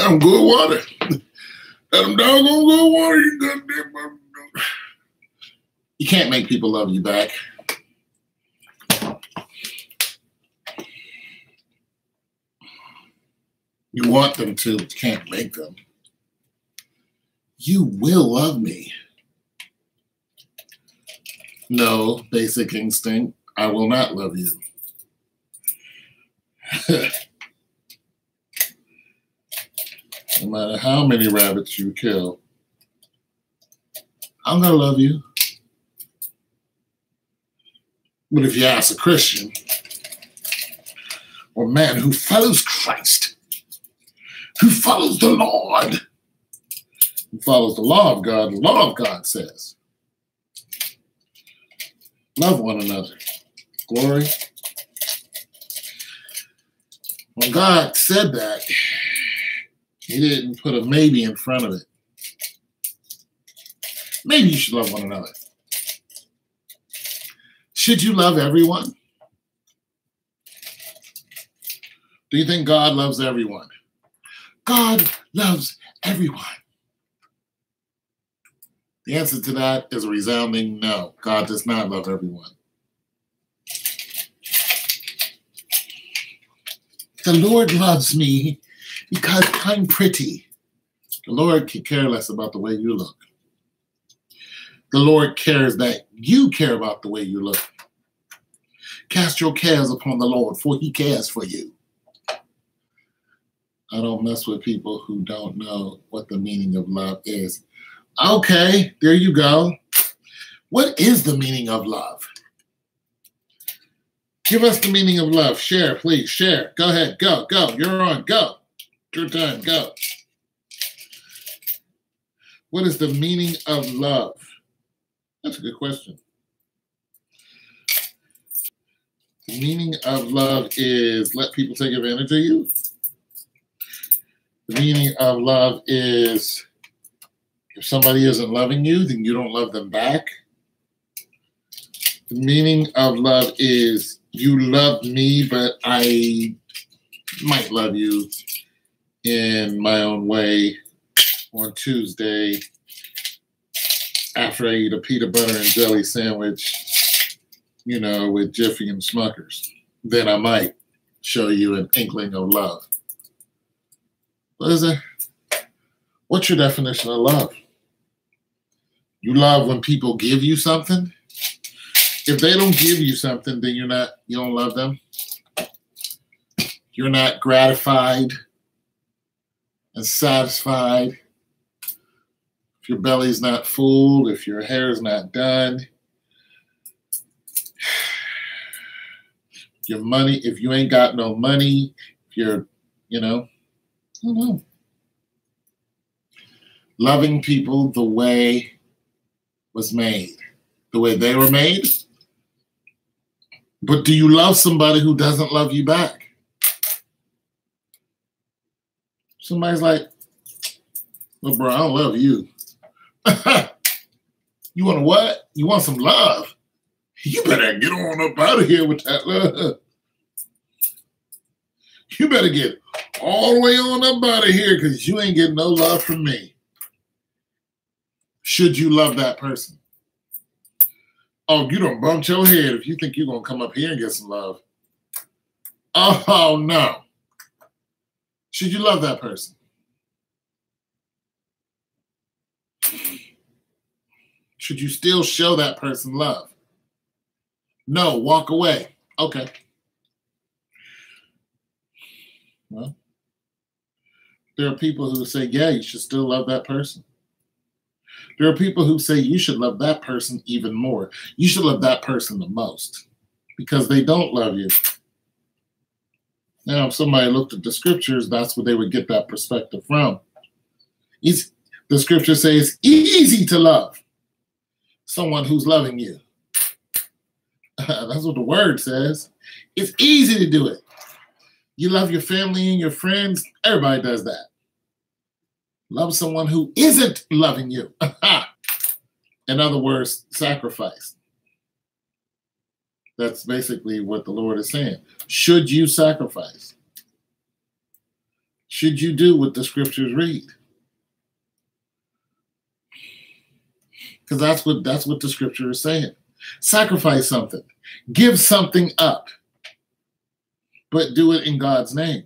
Damn good water. That doggone good water, you goddamn. You can't make people love you back. You want them to, but you can't make them. You will love me. No, basic instinct, I will not love you. No matter how many rabbits you kill, I'm going to love you. But if you ask a Christian or a man who follows Christ, who follows the Lord, who follows the law of God, the law of God says, love one another. Glory. When God said that, he didn't put a maybe in front of it. Maybe you should love one another. Should you love everyone? Do you think God loves everyone? God loves everyone. The answer to that is a resounding no. God does not love everyone. The Lord loves me because I'm pretty. The Lord could care less about the way you look. The Lord cares that you care about the way you look. Cast your cares upon the Lord, for he cares for you. I don't mess with people who don't know what the meaning of love is. Okay, there you go. What is the meaning of love? Give us the meaning of love. Share, please, share. Go ahead, go. You're on, go. Your time, go. What is the meaning of love? That's a good question. The meaning of love is let people take advantage of you. The meaning of love is if somebody isn't loving you, then you don't love them back. The meaning of love is you love me, but I might love you in my own way on Tuesday after I eat a peanut butter and jelly sandwich, you know, with Jiffy and Smuckers. Then I might show you an inkling of love. What is it? What's your definition of love? You love when people give you something? If they don't give you something, then you don't love them. You're not gratified and satisfied. If your belly's not full, if your hair is not done, your money, if you ain't got no money, if you're, I don't know. Loving people the way was made, the way they were made. But do you love somebody who doesn't love you back? Somebody's like, well, bro, I don't love you. You want what? You want some love? You better get on up out of here with that love. You better get all the way on up out of here because you ain't getting no love from me. Should you love that person? Oh, you done bumped your head if you think you're going to come up here and get some love. Oh, no. Should you love that person? Should you still show that person love? No, walk away. Okay. Well, there are people who say, yeah, you should still love that person. There are people who say you should love that person even more. You should love that person the most because they don't love you. Now, if somebody looked at the scriptures, that's where they would get that perspective from. The scripture says, easy to love someone who's loving you. That's what the word says. It's easy to do it. You love your family and your friends. Everybody does that. Love someone who isn't loving you. In other words, sacrifice. That's basically what the Lord is saying. Should you sacrifice? should you do what the scriptures read? Because that's what the scripture is saying. Sacrifice something. Give something up. But do it in God's name.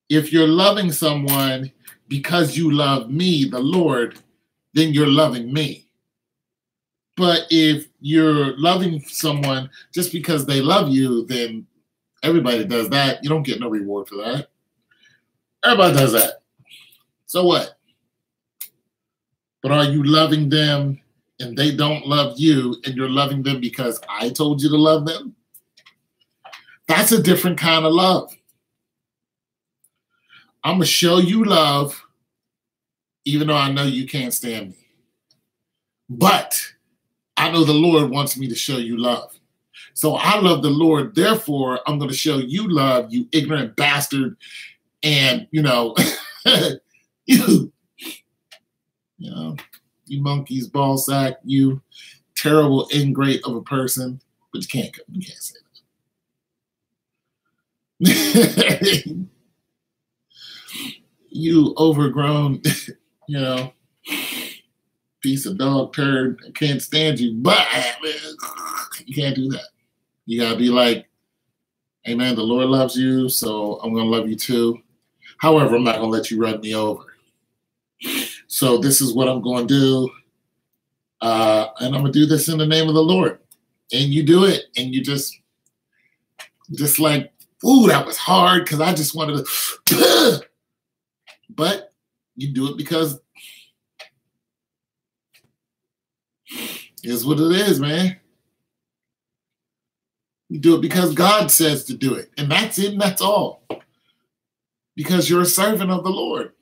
If you're loving someone because you love me, the Lord, then you're loving me. But if you're loving someone just because they love you, then everybody does that. You don't get no reward for that. Everybody does that. So what? But are you loving them and they don't love you and you're loving them because I told you to love them? That's a different kind of love. I'm going to show you love even though I know you can't stand me. But I know the Lord wants me to show you love. So I love the Lord. Therefore, I'm going to show you love, you ignorant bastard. And, you monkeys, ball sack, you terrible ingrate of a person. But you can't say that. You overgrown, piece of dog turd. I can't stand you, but you can't do that. You gotta be like, hey man, the Lord loves you, so I'm gonna love you too. However, I'm not gonna let you run me over. So this is what I'm gonna do. And I'm gonna do this in the name of the Lord. And you do it, and you just like, ooh, that was hard because I just wanted to. But you do it because it's what it is, man. You do it because God says to do it. And that's it, and that's all. Because you're a servant of the Lord.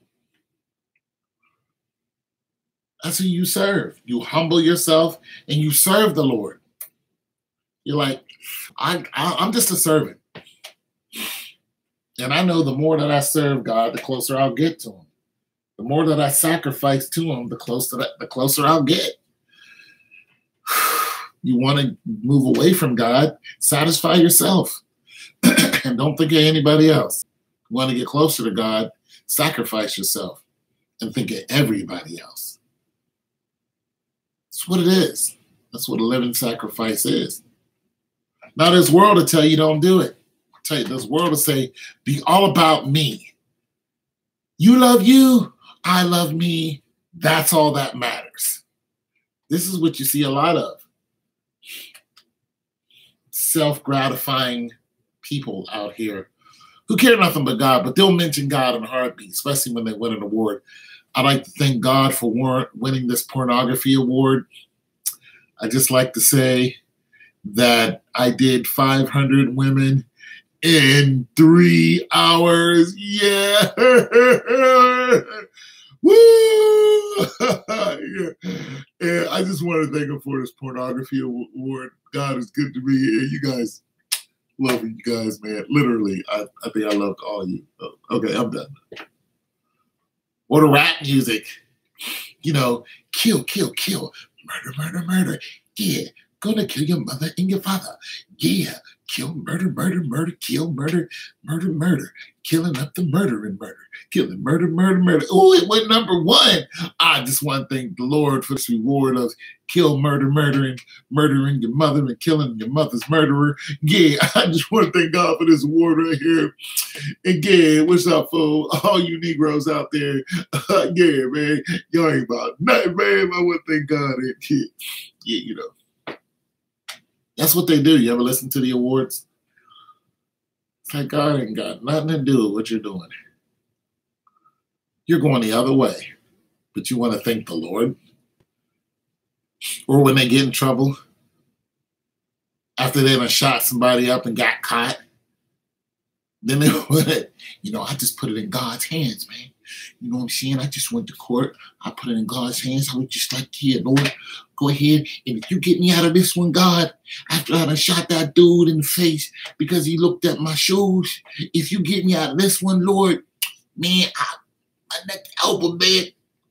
That's who you serve. You humble yourself and you serve the Lord. You're like, I'm just a servant. And I know the more that I serve God, the closer I'll get to him. The more that I sacrifice to him, the closer I'll get. You want to move away from God, satisfy yourself. And don't think of anybody else. You want to get closer to God, sacrifice yourself and think of everybody else. That's what it is. That's what a living sacrifice is. Now this world will tell you don't do it. I'll tell you, this world will say, be all about me. You love you, I love me. That's all that matters. This is what you see a lot of. Self-gratifying people out here who care nothing but God, but they'll mention God in a heartbeat, especially when they win an award. I'd like to thank God for winning this pornography award. I just like to say that I did 500 women in 3 hours. Yeah. Woo! And I just want to thank him for this pornography award. God is good to me. And you guys, love you guys, man. Literally, I think I loved all of you. Okay, I'm done. Or the rap music. Kill, kill, kill. Murder, murder, murder. Yeah, gonna kill your mother and your father. Yeah, kill, murder, murder, murder, kill, murder, murder, murder. Killing up the murder and murder. Killing, murder, murder, murder. Oh, it went #1. I just want to thank the Lord for this reward of kill, murder, murdering, murdering your mother and killing your mother's murderer. Yeah, I just want to thank God for this award right here. Again, what's up, for all you Negroes out there? Yeah, man, y'all ain't about nothing, man. I want to thank God. Yeah, that's what they do. You ever listen to the awards? It's like God ain't got nothing to do with what you're doing. You're going the other way, but you want to thank the Lord. Or when they get in trouble, after they done shot somebody up and got caught, then they want to, I just put it in God's hands, man. You know what I'm saying? I just went to court. I put it in God's hands. I was just like, here, Lord, go ahead. And if you get me out of this one, God, after I done shot that dude in the face because he looked at my shoes, if you get me out of this one, Lord, man, my next album, man,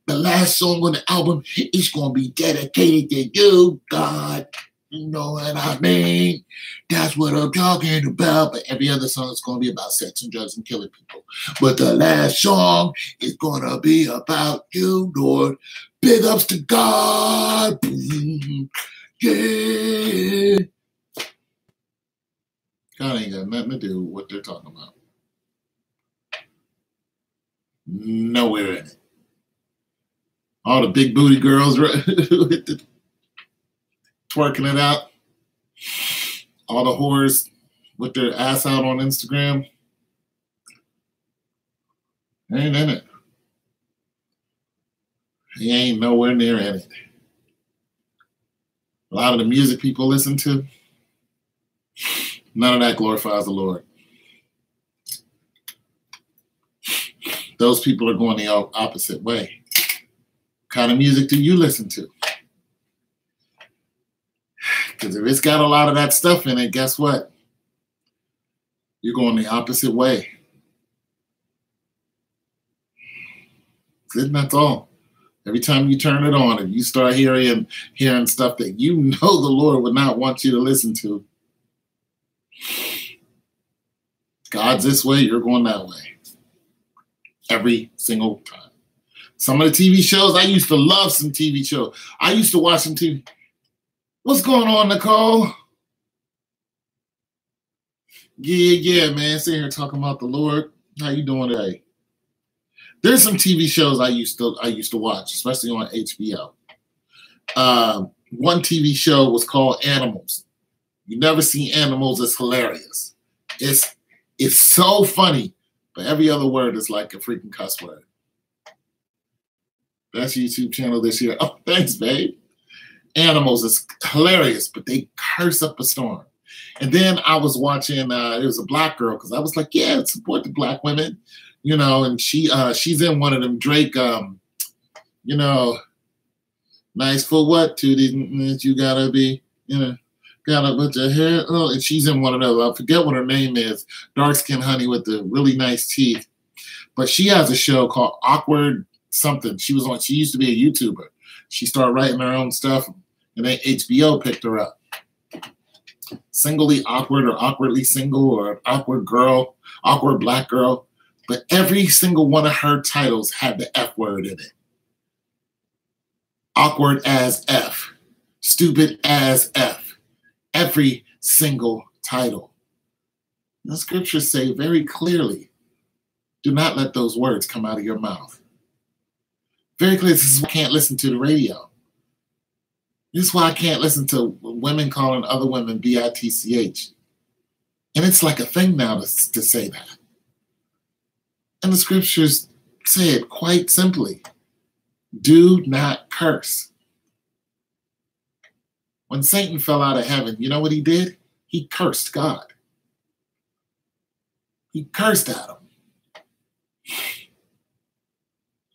the last song on the album is going to be dedicated to you, God. You know what I mean? That's what I'm talking about. But every other song is going to be about sex and drugs and killing people. But the last song is going to be about you, Lord. Big ups to God. Yeah. God ain't got nothing to do with what they're talking about. Nowhere in it. All the big booty girls twerking it out. All the whores with their ass out on Instagram. Ain't in it. He ain't nowhere near in it. A lot of the music people listen to, none of that glorifies the Lord. Those people are going the opposite way. What kind of music do you listen to? Because if it's got a lot of that stuff in it, guess what? You're going the opposite way. That's all. Every time you turn it on, if you start hearing stuff that you know the Lord would not want you to listen to, God's this way, you're going that way. Every single time. Some of the TV shows, I used to love some TV shows. I used to watch some TV. What's going on, Nicole? Yeah, man. Sitting here talking about the Lord. How you doing today? There's some TV shows I used to watch, especially on HBO. One TV show was called Animals. You never see Animals, it's hilarious. It's so funny, but every other word is like a freaking cuss word. That's your YouTube channel this year. Oh, thanks, babe. Animals is hilarious, but they curse up a storm. And then I was watching, it was a black girl, because I was like, yeah, support the black women. You know, and she's in one of them Drake, you know, nice for what? To the you gotta be, you know, gotta put your hair. Oh, and she's in one of those. I forget what her name is. Dark skin honey with the really nice teeth. But she has a show called Awkward something. She used to be a YouTuber. She started writing her own stuff, and then HBO picked her up. Singly awkward or awkwardly single or awkward girl, awkward black girl. But every single one of her titles had the F word in it. Awkward as F. Stupid as F. Every single title. The scriptures say very clearly, do not let those words come out of your mouth. Very clear, this is why I can't listen to the radio. This is why I can't listen to women calling other women bitch. And it's like a thing now to say that. And the scriptures say it quite simply. Do not curse. When Satan fell out of heaven, you know what he did? He cursed God. He cursed at him.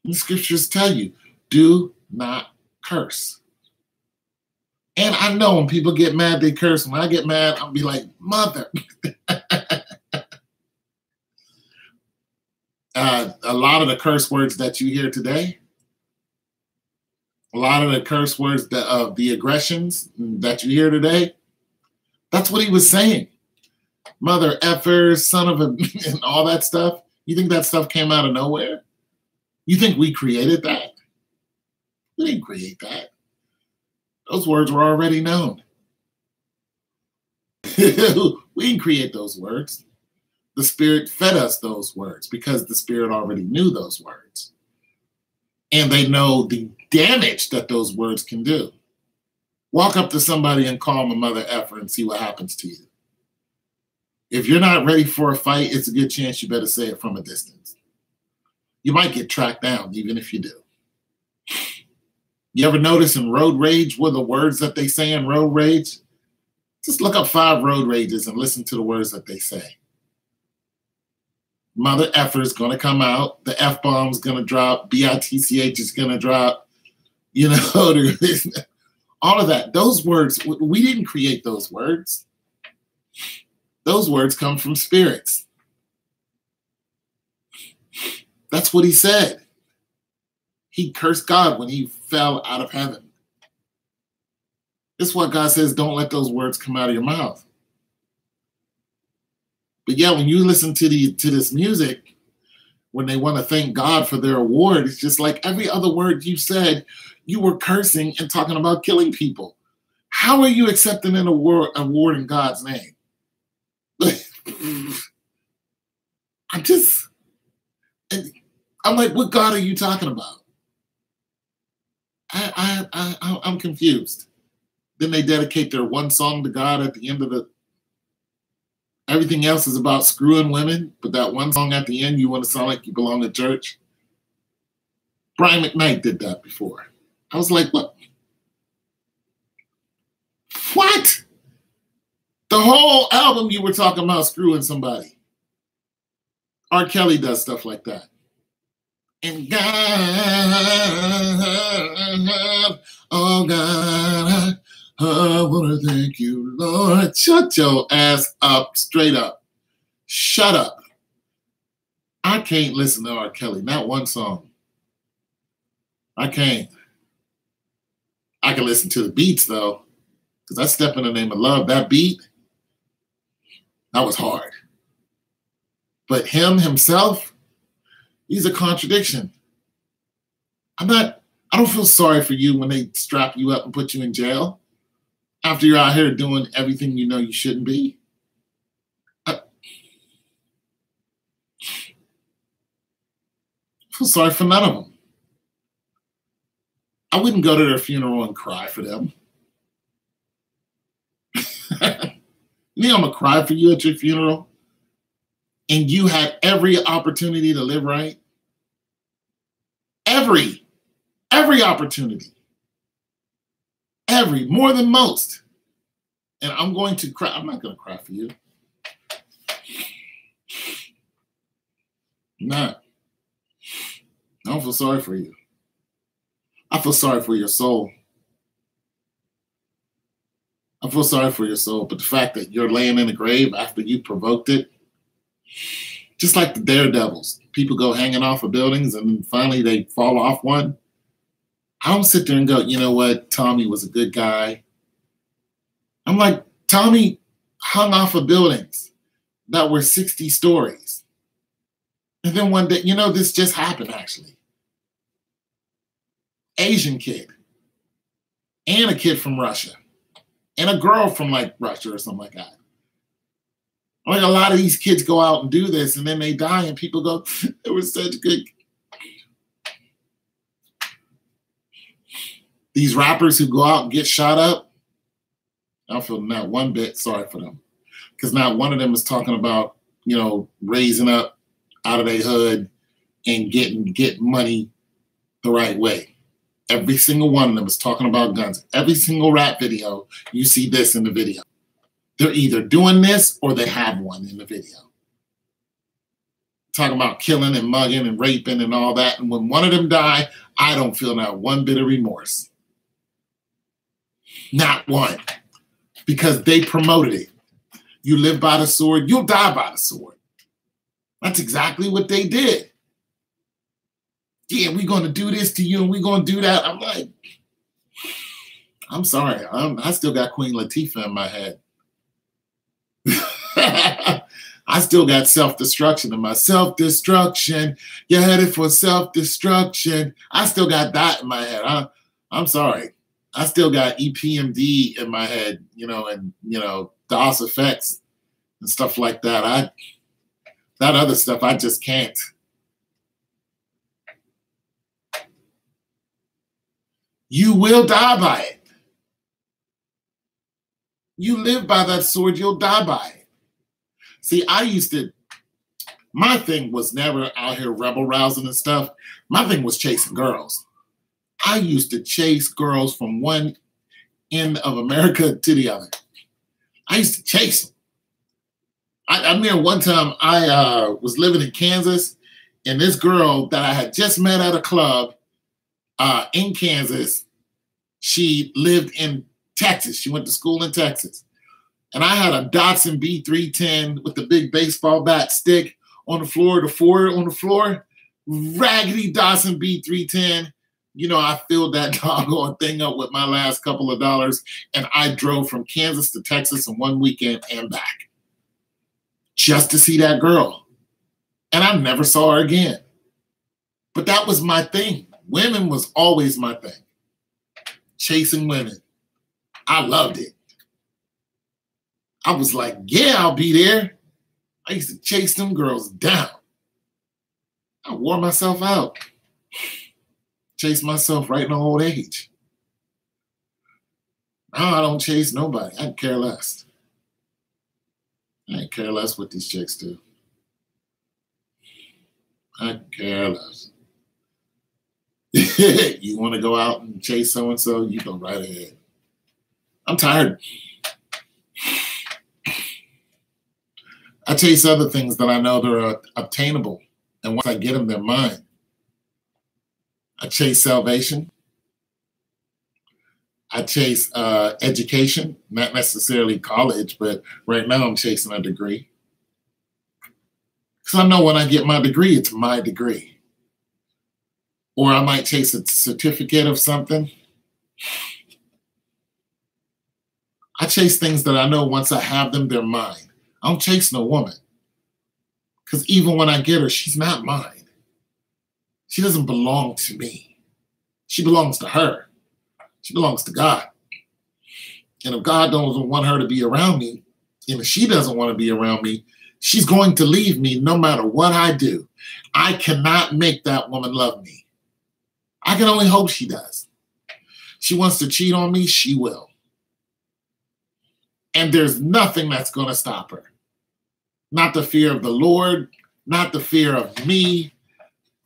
And the scriptures tell you, do not curse. And I know when people get mad, they curse. When I get mad, I'll be like, mother. A lot of the curse words that you hear today, a lot of the curse words, the aggressions that you hear today, that's what he was saying. Mother effer, son of a, and all that stuff. You think that stuff came out of nowhere? You think we created that? We didn't create that. Those words were already known. We didn't create those words. The Spirit fed us those words because the Spirit already knew those words. And they know the damage that those words can do. Walk up to somebody and call them a mother effer and see what happens to you. If you're not ready for a fight, it's a good chance you better say it from a distance. You might get tracked down, even if you do. You ever notice in road rage what the words that they say in road rage? Just look up 5 road rages and listen to the words that they say. Mother effer is going to come out. The F-bomb is going to drop. bitch is going to drop. You know, all of that. Those words, we didn't create those words. Those words come from spirits. That's what he said. He cursed God when he fell out of heaven. It's what God says, don't let those words come out of your mouth. But yeah, when you listen to this music, when they want to thank God for their award, it's just like every other word you said, you were cursing and talking about killing people. How are you accepting an award in God's name? I'm like, what God are you talking about? I'm confused. Then they dedicate their one song to God at the end of everything else is about screwing women, but that one song at the end, you want to sound like you belong to church. Brian McKnight did that before. I was like, what? What? The whole album you were talking about screwing somebody. R. Kelly does stuff like that. And God, oh God, I want to thank you, Lord. Shut your ass up, straight up. Shut up. I can't listen to R. Kelly, not one song. I can't. I can listen to the beats, though, because I Step in the Name of Love. That beat, that was hard. But himself, he's a contradiction. I don't feel sorry for you when they strap you up and put you in jail after you're out here doing everything you know you shouldn't be. I feel sorry for none of them. I wouldn't go to their funeral and cry for them. You know I'm going to cry for you at your funeral? And you had every opportunity to live right? Every opportunity. Every, more than most. And I'm going to cry. I'm not going to cry for you. I'm not. I don't feel sorry for you. I feel sorry for your soul. I feel sorry for your soul, but the fact that you're laying in a grave after you provoked it, just like the daredevils, people go hanging off of buildings and finally they fall off one. I don't sit there and go, you know what, Tommy was a good guy. I'm like, Tommy hung off of buildings that were 60 stories. And then one day, you know, this just happened actually. Asian kid and a kid from Russia and a girl from like Russia or something like that. Like a lot of these kids go out and do this and then they die and people go, it was such good. These rappers who go out and get shot up, I don't feel not one bit sorry for them. Because not one of them is talking about, you know, raising up out of their hood and getting money the right way. Every single one of them is talking about guns. Every single rap video, you see this in the video. They're either doing this or they have one in the video. Talking about killing and mugging and raping and all that. And when one of them die, I don't feel not one bit of remorse. Not one. Because they promoted it. You live by the sword, you'll die by the sword. That's exactly what they did. Yeah, we're going to do this to you and we're going to do that. I'm like, I'm sorry. I still got Queen Latifah in my head. I still got self-destruction in my self-destruction. You're headed for self-destruction. I still got that in my head. I'm sorry. I still got EPMD in my head, you know, and, you know, DOS effects and stuff like that. That other stuff, I just can't. You will die by it. You live by that sword, you'll die by it. See, my thing was never out here rebel rousing and stuff. My thing was chasing girls. I used to chase girls from one end of America to the other. I used to chase them. I remember one time I was living in Kansas, and this girl that I had just met at a club in Kansas, she lived in Texas. She went to school in Texas. And I had a Datsun B310 with the big baseball bat stick on the floor, the Ford on the floor, raggedy Datsun B310, You know, I filled that doggone thing up with my last couple of dollars, and I drove from Kansas to Texas in one weekend and back just to see that girl. And I never saw her again. But that was my thing. Women was always my thing. Chasing women. I loved it. I was like, yeah, I'll be there. I used to chase them girls down. I wore myself out. Chase myself right in old age. Now I don't chase nobody. I care less. I care less what these chicks do. I care less. You want to go out and chase so-and-so, you go right ahead. I'm tired. I chase other things that I know that are obtainable. And once I get them, they're mine. I chase salvation. I chase education, not necessarily college, but right now I'm chasing a degree. Because I know when I get my degree, it's my degree. Or I might chase a certificate of something. I chase things that I know once I have them, they're mine. I don't chase no woman. Because even when I get her, she's not mine. She doesn't belong to me. She belongs to her. She belongs to God. And if God doesn't want her to be around me, and if she doesn't want to be around me, she's going to leave me no matter what I do. I cannot make that woman love me. I can only hope she does. She wants to cheat on me, she will. And there's nothing that's going to stop her. Not the fear of the Lord, not the fear of me.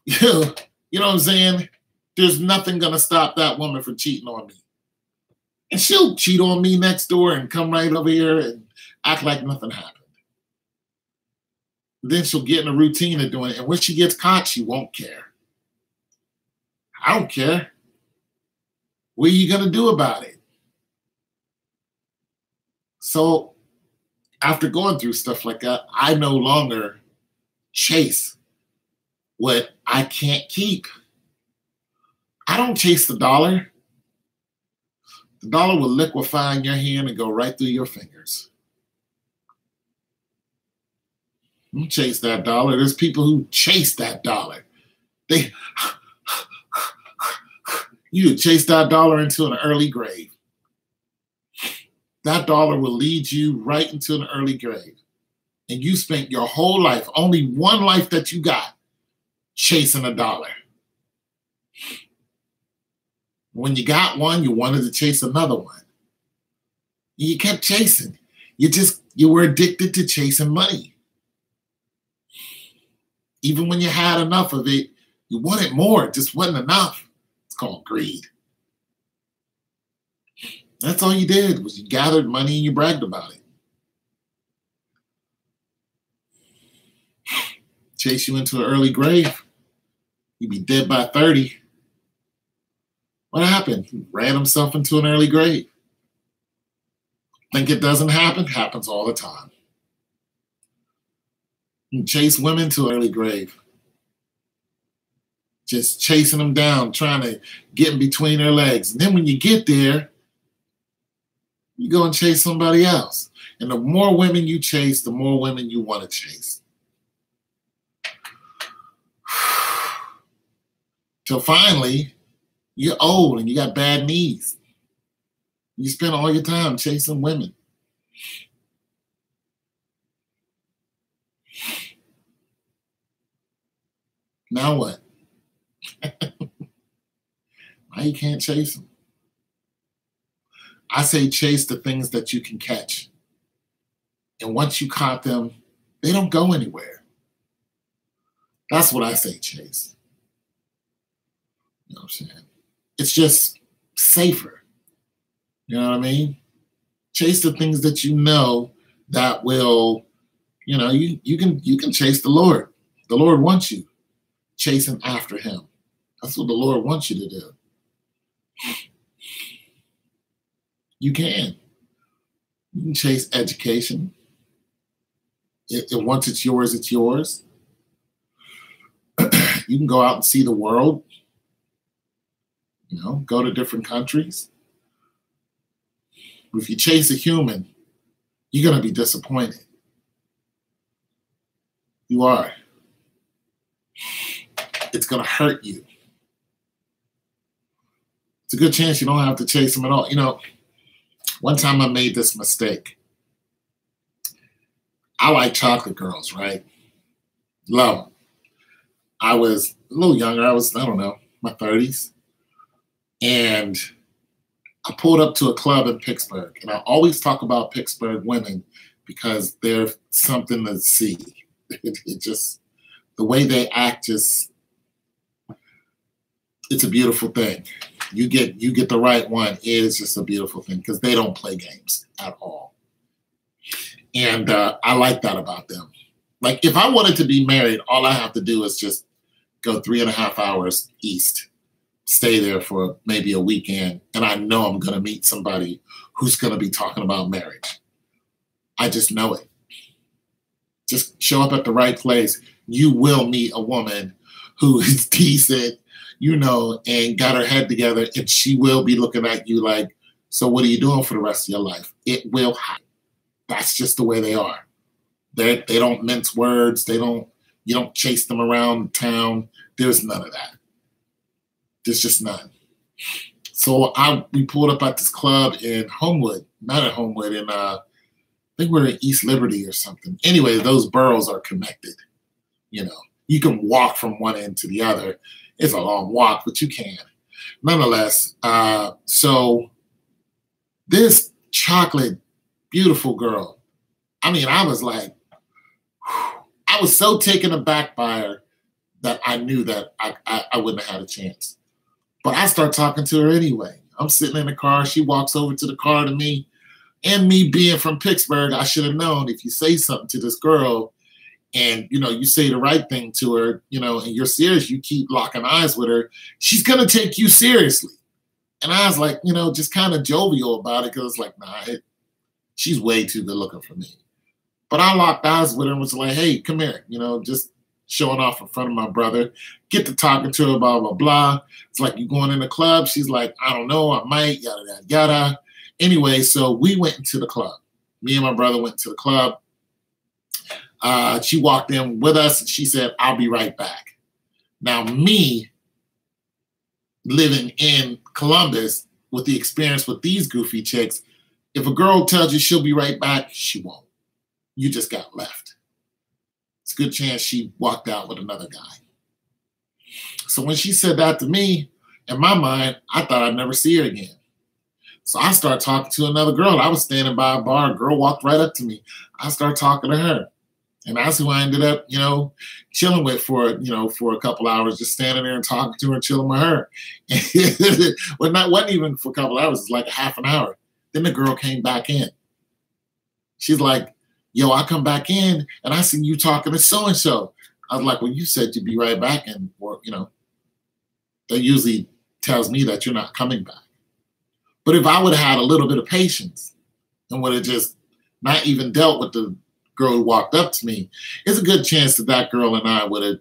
You know what I'm saying? There's nothing going to stop that woman from cheating on me. And she'll cheat on me next door and come right over here and act like nothing happened. Then she'll get in a routine of doing it. And when she gets caught, she won't care. I don't care. What are you going to do about it? So after going through stuff like that, I no longer chase what I can't keep. I don't chase the dollar. The dollar will liquefy in your hand and go right through your fingers. You chase that dollar. There's people who chase that dollar. You chase that dollar into an early grave. That dollar will lead you right into an early grave. And you spent your whole life, only one life that you got, chasing a dollar. When you got one, you wanted to chase another one. You kept chasing. You were addicted to chasing money. Even when you had enough of it, you wanted more. It just wasn't enough. It's called greed. That's all you did was you gathered money and you bragged about it. Chase you into an early grave. You'd be dead by 30. What happened? He ran himself into an early grave. Think it doesn't happen? Happens all the time. You chase women to an early grave. Just chasing them down, trying to get in between their legs. And then when you get there, you go and chase somebody else. And the more women you chase, the more women you want to chase. Till finally, you're old and you got bad knees. You spend all your time chasing women. Now what? Now you can't chase them. I say chase the things that you can catch. And once you caught them, they don't go anywhere. That's what I say chase. You know what I'm saying? It's just safer. You know what I mean? Chase the things that you know that will, you know, you can chase the Lord. The Lord wants you chasing after him. That's what the Lord wants you to do. You can. You can chase education. Once it's yours, it's yours. You can go out and see the world. You know, go to different countries. If you chase a human, you're going to be disappointed. You are. It's going to hurt you. It's a good chance you don't have to chase them at all. You know, one time I made this mistake. I like chocolate girls, right? Love them. I was a little younger. I don't know, my 30s. And I pulled up to a club in Pittsburgh. And I always talk about Pittsburgh women because they're something to see. It just, the way they act, just, it's a beautiful thing. You get the right one, it is just a beautiful thing because they don't play games at all. And I like that about them. Like, if I wanted to be married, all I have to do is just go 3.5 hours east, stay there for maybe a weekend, and I know I'm going to meet somebody who's going to be talking about marriage. I just know it. Just show up at the right place. You will meet a woman who is decent, you know, and got her head together, and she will be looking at you like, so what are you doing for the rest of your life? It will happen. That's just the way they are. They don't mince words. You don't chase them around town. There's none of that. There's just none. So we pulled up at this club in Homewood, not at Homewood, in I think we're in East Liberty or something. Anyway, those boroughs are connected. You know, you can walk from one end to the other. It's a long walk, but you can. Nonetheless, so this chocolate, beautiful girl, I mean, I was like, I was so taken aback by her that I knew that I wouldn't have had a chance. But I start talking to her anyway. I'm sitting in the car. She walks over to the car to me. And me being from Pittsburgh, I should have known if you say something to this girl and, you know, you say the right thing to her, you know, and you're serious, you keep locking eyes with her, she's going to take you seriously. And I was like, you know, just kind of jovial about it because it's like, nah, she's way too good looking for me. But I locked eyes with her and was like, hey, come here, you know, just showing off in front of my brother, get to talking to her, blah, blah, blah. It's like, you going in the club? She's like, I don't know, I might, yada, yada, yada. Anyway, so we went into the club. Me and my brother went to the club. She walked in with us and she said, I'll be right back. Now, me living in Columbus with the experience with these goofy chicks, if a girl tells you she'll be right back, she won't. You just got left. It's a good chance she walked out with another guy. So when she said that to me, in my mind, I thought I'd never see her again. So I started talking to another girl. I was standing by a bar. A girl walked right up to me. I started talking to her. And that's who I ended up, you know, chilling with for a couple hours, just standing there and talking to her and chilling with her. Well, wasn't even for a couple hours. It was like a half an hour. Then the girl came back in. She's like, yo, I come back in and I see you talking to so-and-so. I was like, well, you said you'd be right back. And, you know, that usually tells me that you're not coming back. But if I would have had a little bit of patience and would have just not even dealt with the girl who walked up to me, it's a good chance that that girl and I would have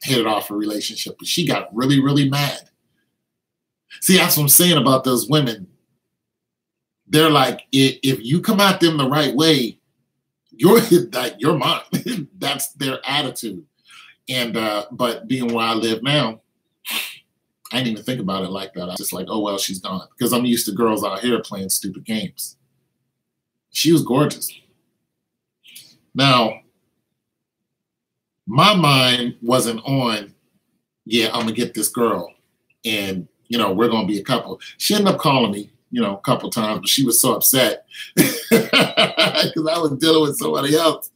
hit it off a relationship. But she got really, really mad. See, that's what I'm saying about those women. They're like, if you come at them the right way, you're mine. That's their attitude. And but being where I live now, I didn't even think about it like that. I was just like, oh, well, she's gone. Because I'm used to girls out here playing stupid games. She was gorgeous. Now, my mind wasn't on, yeah, I'm going to get this girl. And, you know, we're going to be a couple. She ended up calling me, you know, a couple times, but she was so upset because I was dealing with somebody else.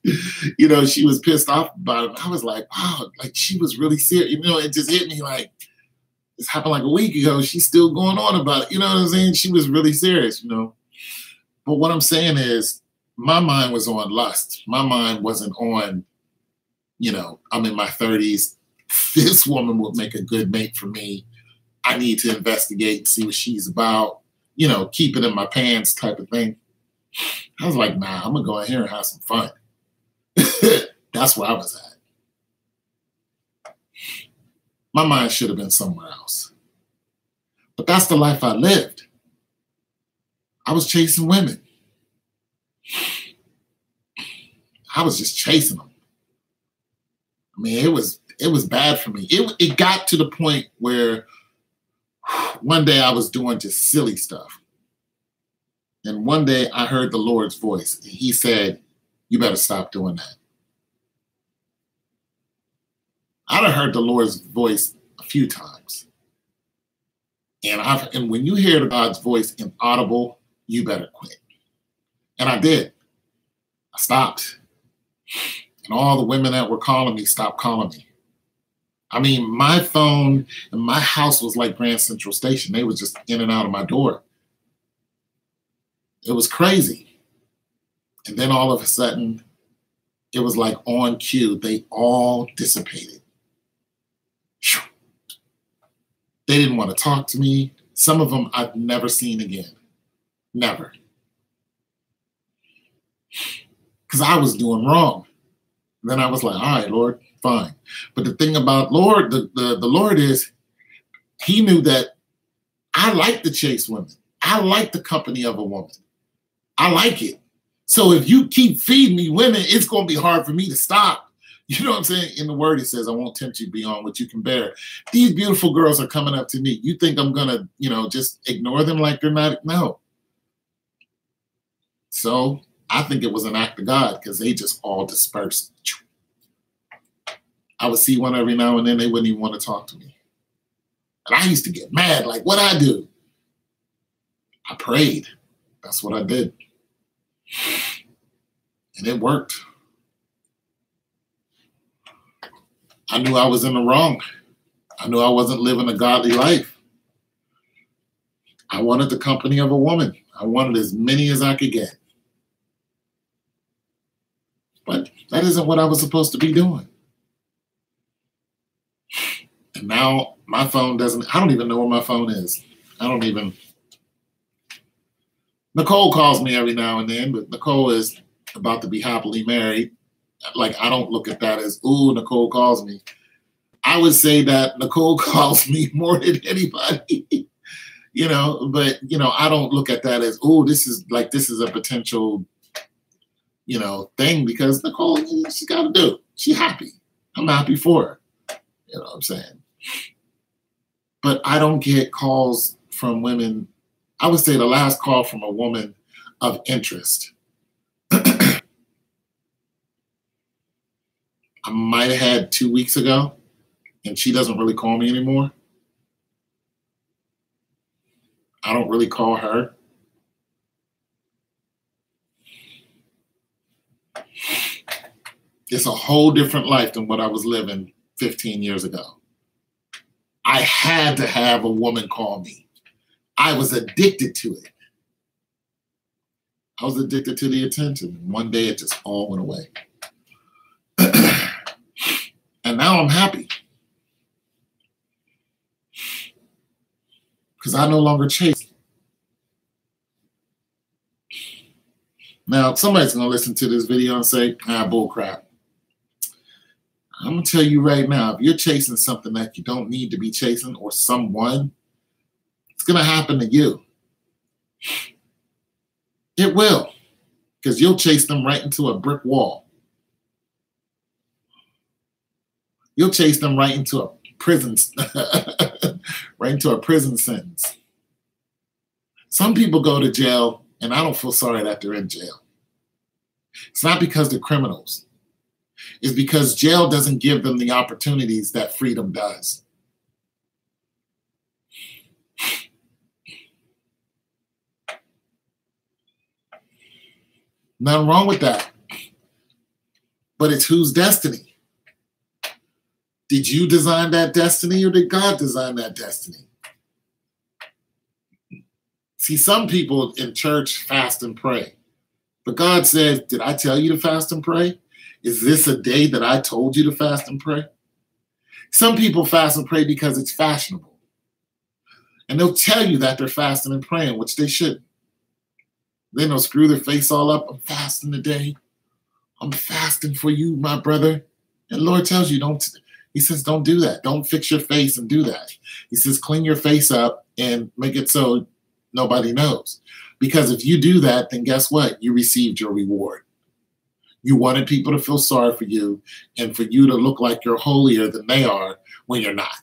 You know, she was pissed off about it. I was like, wow, like she was really serious. You know, it just hit me like, this happened like a week ago. She's still going on about it. You know what I'm saying? She was really serious, you know. But what I'm saying is my mind was on lust. My mind wasn't on, you know, I'm in my 30s. This woman would make a good mate for me. I need to investigate and see what she's about, you know, keep it in my pants type of thing. I was like, nah, I'm going to go in here and have some fun. That's where I was at. My mind should have been somewhere else. But that's the life I lived. I was chasing women. I was just chasing them. I mean, it was bad for me. It got to the point where one day I was doing just silly stuff. And one day I heard the Lord's voice. And he said, you better stop doing that. I'd have heard the Lord's voice a few times. And when you hear God's voice inaudible, you better quit. And I did. I stopped. And all the women that were calling me stopped calling me. I mean, my phone and my house was like Grand Central Station. They was just in and out of my door. It was crazy. And then all of a sudden, it was like on cue. They all dissipated. They didn't want to talk to me. Some of them I've never seen again. Never. Because I was doing wrong. Then I was like, all right, Lord, fine. But the thing about the Lord is, he knew that I like to chase women. I like the company of a woman. I like it. So if you keep feeding me women, it's going to be hard for me to stop. You know what I'm saying? In the word, it says, I won't tempt you beyond what you can bear. These beautiful girls are coming up to me. You think I'm going to, just ignore them like they're not? No. So I think it was an act of God because they just all dispersed. I would see one every now and then. They wouldn't even want to talk to me. And I used to get mad. Like, what'd I do? I prayed. That's what I did. And it worked. I knew I was in the wrong. I knew I wasn't living a godly life. I wanted the company of a woman. I wanted as many as I could get. But that isn't what I was supposed to be doing. And now my phone doesn't, I don't even know where my phone is. Nicole calls me every now and then, but Nicole is about to be happily married. Like, I don't look at that as, ooh, Nicole calls me. I would say that Nicole calls me more than anybody, but, I don't look at that as, ooh, this is a potential, thing, because Nicole, she's got to do. She's happy. I'm happy for her. You know what I'm saying? But I don't get calls from women. I would say the last call from a woman of interest. I might have had 2 weeks ago, and she doesn't really call me anymore. I don't really call her. It's a whole different life than what I was living 15 years ago. I had to have a woman call me. I was addicted to it. I was addicted to the attention. One day it just all went away. And now I'm happy. Because I no longer chase. Now, somebody's going to listen to this video and say, bull crap. I'm going to tell you right now, if you're chasing something that you don't need to be chasing, or someone, it's going to happen to you. It will. Because you'll chase them right into a brick wall. You'll chase them right into a prison, right into a prison sentence. Some people go to jail, and I don't feel sorry that they're in jail. It's not because they're criminals. It's because jail doesn't give them the opportunities that freedom does. Nothing wrong with that. But it's whose destiny? Did you design that destiny, or did God design that destiny? See, some people in church fast and pray. But God says, did I tell you to fast and pray? Is this a day that I told you to fast and pray? Some people fast and pray because it's fashionable. And they'll tell you that they're fasting and praying, which they shouldn't. Then they'll screw their face all up. I'm fasting today. I'm fasting for you, my brother. And the Lord tells you, He says, don't do that. Don't fix your face and do that. He says, clean your face up and make it so nobody knows. Because if you do that, then guess what? You received your reward. You wanted people to feel sorry for you and for you to look like you're holier than they are when you're not.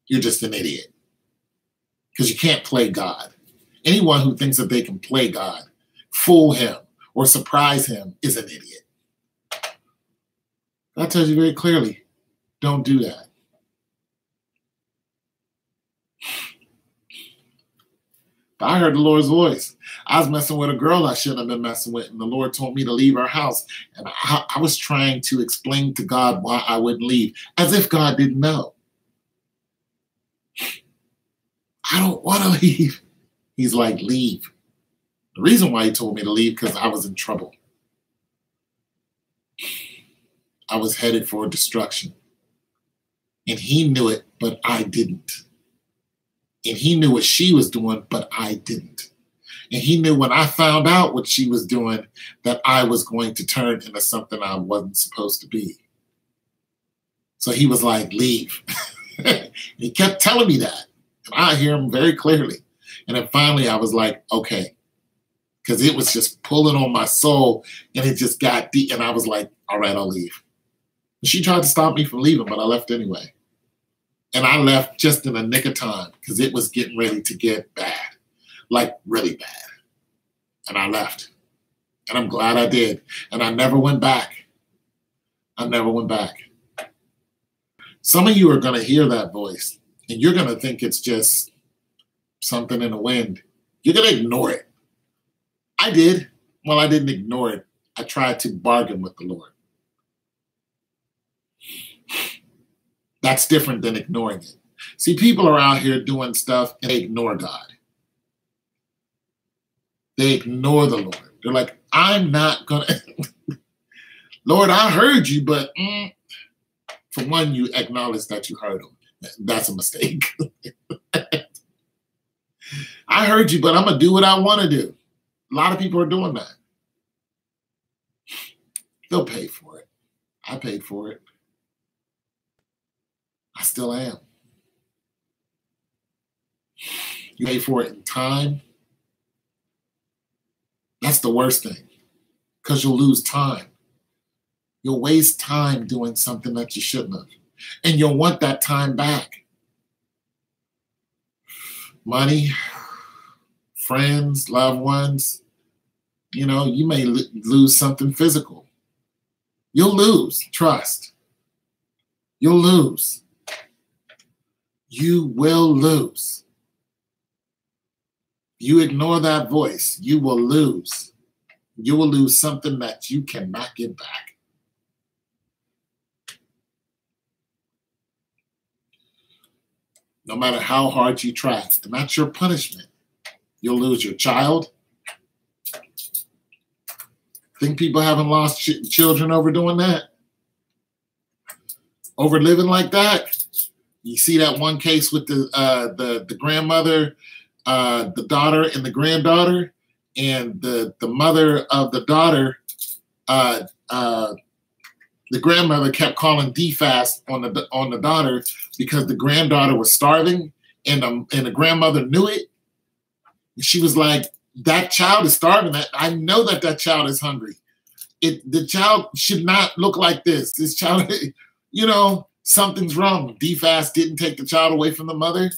You're just an idiot. Because you can't play God. Anyone who thinks that they can play God, fool him, or surprise him is an idiot. God tells you very clearly, don't do that. But I heard the Lord's voice. I was messing with a girl I shouldn't have been messing with, and the Lord told me to leave her house. And I was trying to explain to God why I wouldn't leave, as if God didn't know. I don't want to leave. He's like, leave. The reason why he told me to leave, because I was in trouble. I was headed for destruction. And he knew it, but I didn't. And he knew what she was doing, but I didn't. And he knew when I found out what she was doing, that I was going to turn into something I wasn't supposed to be. So he was like, leave. He kept telling me that. And I hear him very clearly. And then finally I was like, okay. Because it was just pulling on my soul, and it just got deep. And I was like, all right, I'll leave. And she tried to stop me from leaving, but I left anyway. And I left just in the nick of time because it was getting ready to get bad, like really bad. And I left. And I'm glad I did. And I never went back. I never went back. Some of you are going to hear that voice, and you're going to think it's just something in the wind. You're going to ignore it. I did. Well, I didn't ignore it. I tried to bargain with the Lord. That's different than ignoring it. See, people are out here doing stuff and they ignore God. They ignore the Lord. They're like, I'm not going to. Lord, I heard you, but for one, you acknowledge that you heard him. That's a mistake. I heard you, but I'm going to do what I want to do. A lot of people are doing that. They'll pay for it. I paid for it. I still am. You pay for it in time. That's the worst thing, because you'll lose time. You'll waste time doing something that you shouldn't have. And you'll want that time back. Money, friends, loved ones. You know, you may lose something physical. You'll lose, trust. You'll lose. You will lose. You ignore that voice, you will lose. You will lose something that you cannot get back. No matter how hard you try, and that's your punishment. You'll lose your child. Think people haven't lost children over doing that? Over living like that? You see that one case with the grandmother, the daughter and the granddaughter, and the mother of the daughter, the grandmother kept calling DFAST on the daughter because the granddaughter was starving, and the grandmother knew it. And she was like, that child is starving. I know that child is hungry. The child should not look like this. This child, you know, something's wrong. DFAST didn't take the child away from the mother.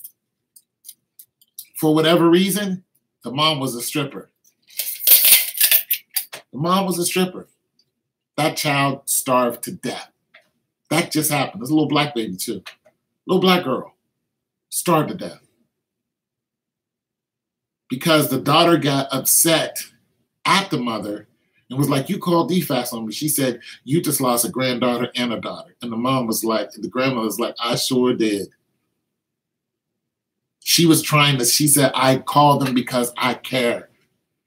For whatever reason, the mom was a stripper. The mom was a stripper. That child starved to death. That just happened. There's a little black baby too. Little black girl. Starved to death. Because the daughter got upset at the mother and was like, you called DFAST on me. She said, you just lost a granddaughter and a daughter. And the mom was like, the grandmother was like, I sure did. She was trying to, she said, I called them because I care.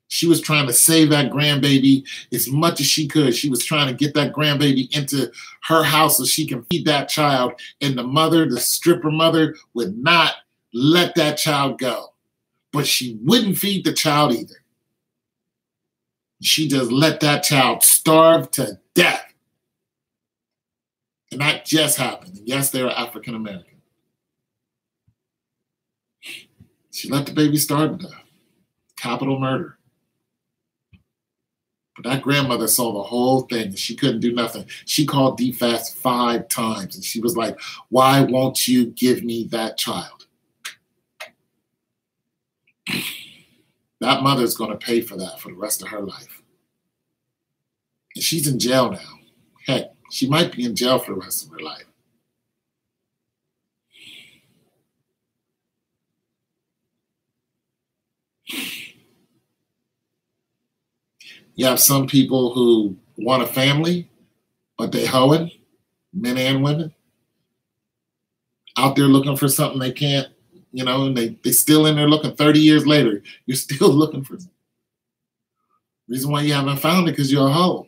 She was trying to save that grandbaby as much as she could. She was trying to get that grandbaby into her house so she can feed that child. And the mother, the stripper mother, would not let that child go. But she wouldn't feed the child either. She just let that child starve to death. And that just happened. And yes, they were African American. She let the baby start the capital murder. But that grandmother saw the whole thing and she couldn't do nothing. She called DFAS 5 times and she was like, why won't you give me that child? That mother's going to pay for that for the rest of her life. And she's in jail now. Heck, she might be in jail for the rest of her life. You have some people who want a family, but they hoeing, men and women, out there looking for something they can't, and they still in there looking 30 years later. You're still looking for something. Reason why you haven't found it because you're a hoe.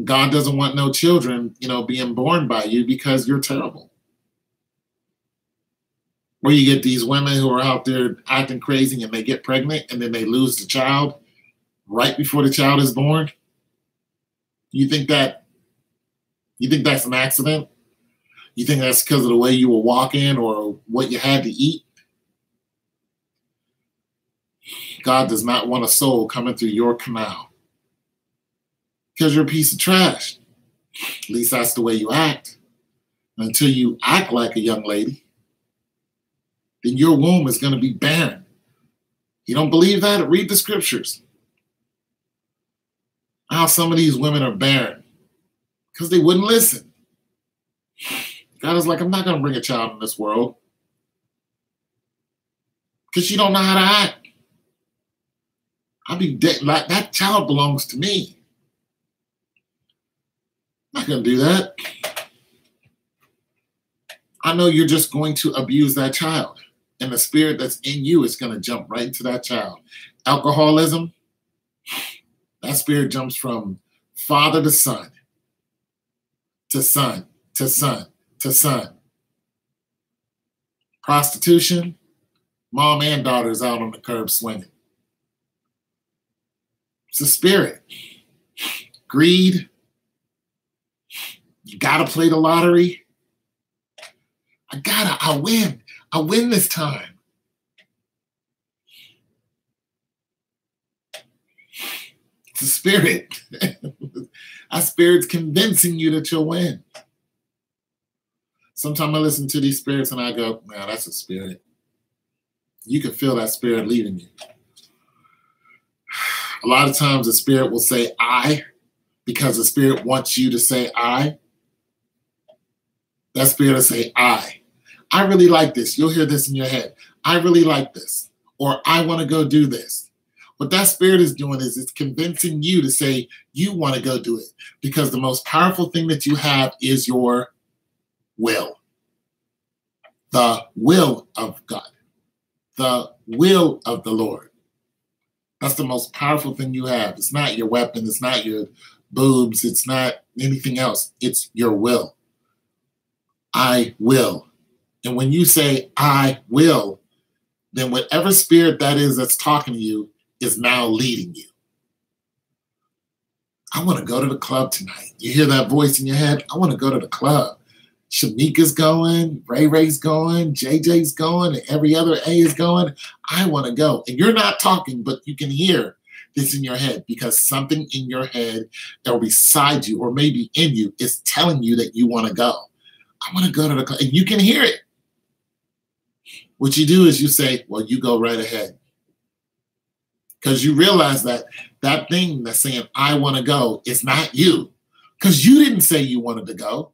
God doesn't want no children, being born by you because you're terrible. Or you get these women who are out there acting crazy and they get pregnant and then they lose the child right before the child is born. You think that's an accident? You think that's because of the way you were walking or what you had to eat? God does not want a soul coming through your canal. Because you're a piece of trash. At least that's the way you act. Until you act like a young lady, then your womb is going to be barren. You don't believe that? Read the scriptures. How some of these women are barren. Because they wouldn't listen. God is like, I'm not going to bring a child in this world. Because you don't know how to act. I'll be dead. Like, that child belongs to me. I'm not going to do that. I know you're just going to abuse that child. And the spirit that's in you is going to jump right into that child. Alcoholism, that spirit jumps from father to son, to son, to son, to son. Prostitution, mom and daughters out on the curb swinging. It's a spirit. Greed. You got to play the lottery. I win. I win this time. It's a spirit. That spirit's convincing you that you'll win. Sometimes I listen to these spirits and I go, man, that's a spirit. You can feel that spirit leaving you. A lot of times the spirit will say I, because the spirit wants you to say I. That spirit will say I really like this. You'll hear this in your head. I really like this. Or I want to go do this. What that spirit is doing is it's convincing you to say you want to go do it. Because the most powerful thing that you have is your will. The will of God. The will of the Lord. That's the most powerful thing you have. It's not your weapon. It's not your boobs. It's not anything else. It's your will. I will. And when you say, I will, then whatever spirit that is that's talking to you is now leading you. I want to go to the club tonight. You hear that voice in your head? I want to go to the club. Shamika's going, Ray Ray's going, JJ's going, and every other A is going. I want to go. And you're not talking, but you can hear this in your head because something in your head or beside you or maybe in you is telling you that you want to go. I want to go to the club. And you can hear it. What you do is you say, well, you go right ahead. Because you realize that that thing that's saying, I want to go, is not you. Because you didn't say you wanted to go.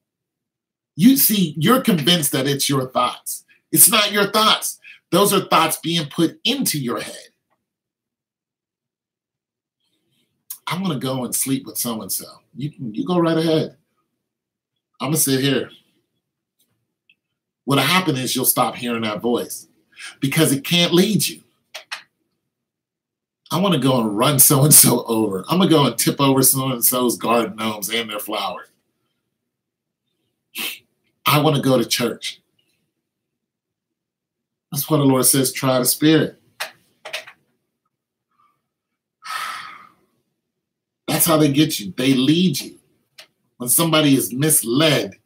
You see, you're convinced that it's your thoughts. It's not your thoughts. Those are thoughts being put into your head. I want to go and sleep with so-and-so. You go right ahead. I'm going to sit here. What'll happen is you'll stop hearing that voice because it can't lead you. I want to go and run so-and-so over. I'm going to go and tip over so-and-so's garden gnomes and their flowers. I want to go to church. That's what the Lord says, try the spirit. That's how they get you. They lead you. When somebody is misled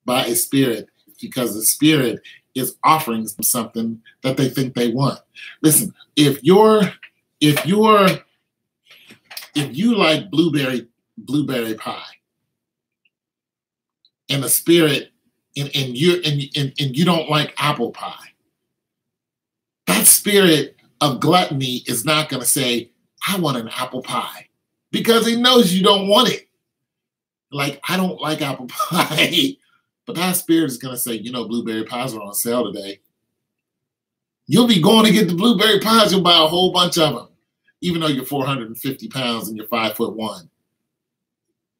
by a spirit, because the spirit is offering them something that they think they want. Listen, if you like blueberry pie, and the spirit and you don't like apple pie, that spirit of gluttony is not going to say, I want an apple pie, because he knows you don't want it. Like, I don't like apple pie. But that spirit is going to say, blueberry pies are on sale today. You'll be going to get the blueberry pies. You'll buy a whole bunch of them, even though you're 450 pounds and you're 5'1".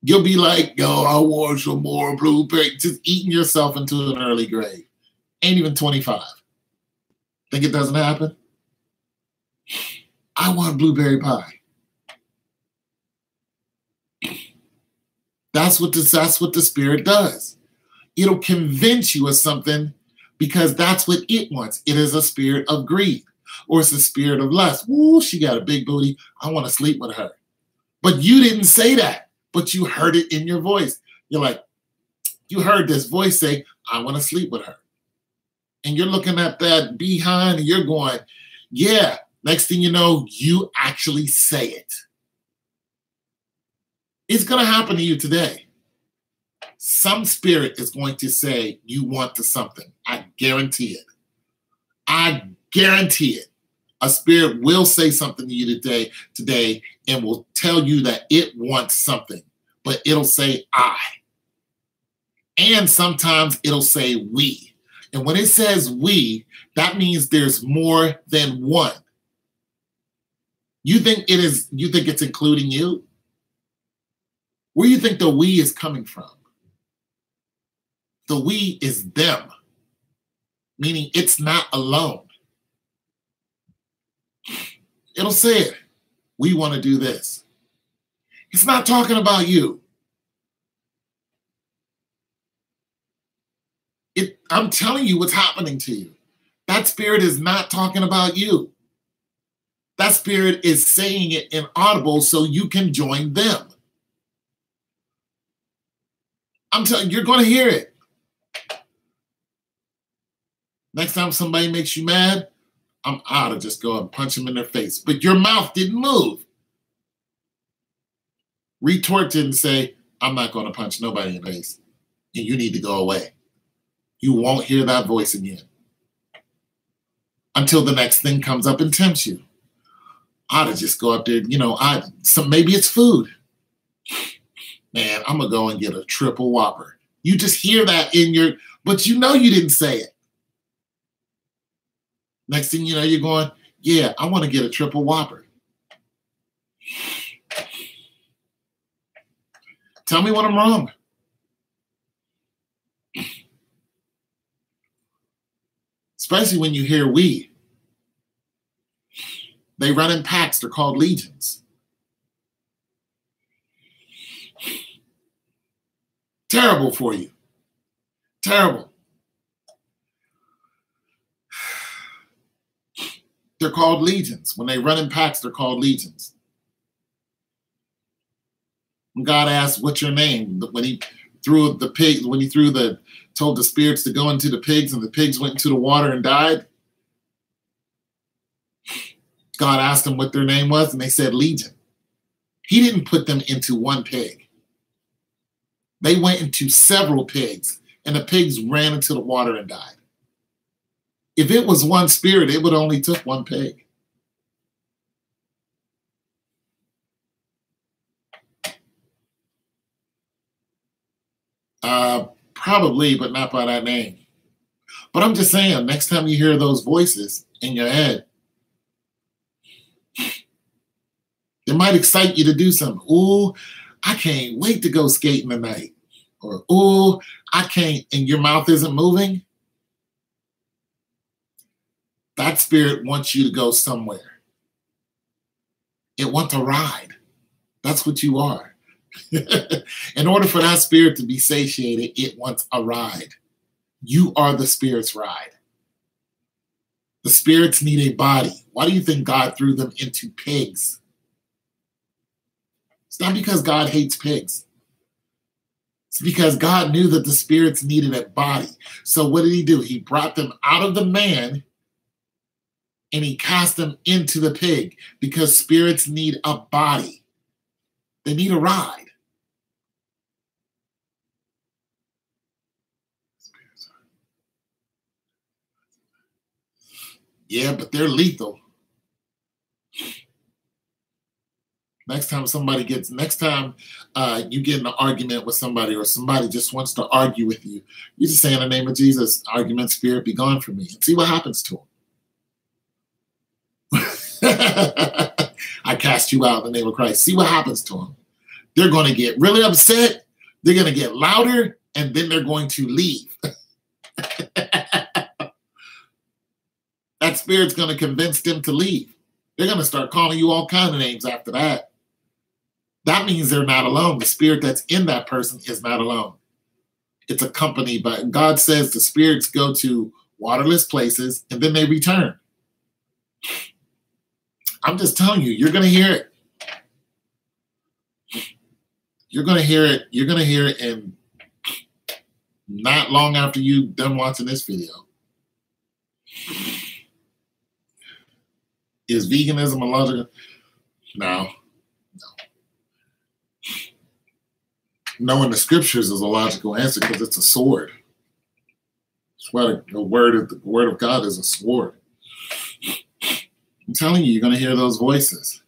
You'll be like, yo, I want some more blueberry. Just eating yourself into an early grave. Ain't even 25. Think it doesn't happen? I want blueberry pie. That's what the spirit does. It'll convince you of something because that's what it wants. It is a spirit of greed, or it's a spirit of lust. Ooh, she got a big booty. I want to sleep with her. But you didn't say that, but you heard it in your voice. You're like, you heard this voice say, I want to sleep with her. And you're looking at that behind and you're going, yeah. Next thing you know, you actually say it. It's going to happen to you today. Some spirit is going to say you want to something. I guarantee it. I guarantee it. A spirit will say something to you today and will tell you that it wants something, but it'll say I. And sometimes it'll say we. And when it says we, that means there's more than one. You think it's including you? Where do you think the we is coming from? The we is them, meaning it's not alone. It'll say it. We want to do this. It's not talking about you. I'm telling you what's happening to you. That spirit is not talking about you. That spirit is saying it inaudible so you can join them. I'm telling you, you're going to hear it. Next time somebody makes you mad, I'm out to just go and punch them in their face. But your mouth didn't move. Retort it and say, I'm not going to punch nobody in the face. And you need to go away. You won't hear that voice again. Until the next thing comes up and tempts you. I ought to just go up there, maybe it's food. Man, I'm going to go and get a triple Whopper. You just hear that but you didn't say it. Next thing you know, you're going, yeah, I want to get a triple Whopper. Tell me when I'm wrong. Especially when you hear we. They run in packs. They're called legions. Terrible for you. Terrible. They're called legions. When they run in packs, they're called legions. When God asked, what's your name? When he told the spirits to go into the pigs and the pigs went into the water and died, God asked them what their name was and they said legion. He didn't put them into one pig. They went into several pigs and the pigs ran into the water and died. If it was one spirit, it would only took one pig. Probably, but not by that name. But I'm just saying, next time you hear those voices in your head, it might excite you to do something. Ooh, I can't wait to go skating tonight. Or, ooh, I can't, and your mouth isn't moving. That spirit wants you to go somewhere. It wants a ride. That's what you are. In order for that spirit to be satiated, it wants a ride. You are the spirit's ride. The spirits need a body. Why do you think God threw them into pigs? It's not because God hates pigs. It's because God knew that the spirits needed a body. So what did he do? He brought them out of the man and he cast them into the pig, because spirits need a body. They need a ride. Yeah, but they're lethal. Next time you get in an argument with somebody, or somebody just wants to argue with you, you just say, in the name of Jesus, argument spirit, be gone from me, and see what happens to them. I cast you out in the name of Christ. See what happens to them. They're going to get really upset. They're going to get louder, and then they're going to leave. That spirit's going to convince them to leave. They're going to start calling you all kinds of names after that. That means they're not alone. The spirit that's in that person is not alone. It's accompanied by, God says the spirits go to waterless places and then they return. I'm just telling you, you're going to hear it. You're going to hear it. You're going to hear it in not long after you done watching this video. Is veganism a logical? No. Knowing the scriptures is a logical answer, because it's a sword. That's why the word of God is a sword. I'm telling you, you're going to hear those voices.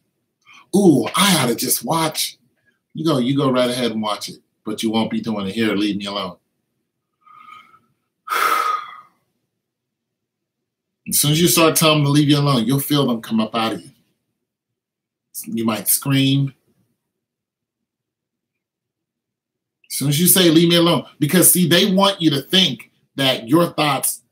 Ooh, I ought to just watch. You go right ahead and watch it, but you won't be doing it here. Leave me alone. As soon as you start telling them to leave you alone, you'll feel them come up out of you. You might scream. As soon as you say, leave me alone, because see, they want you to think that your thoughts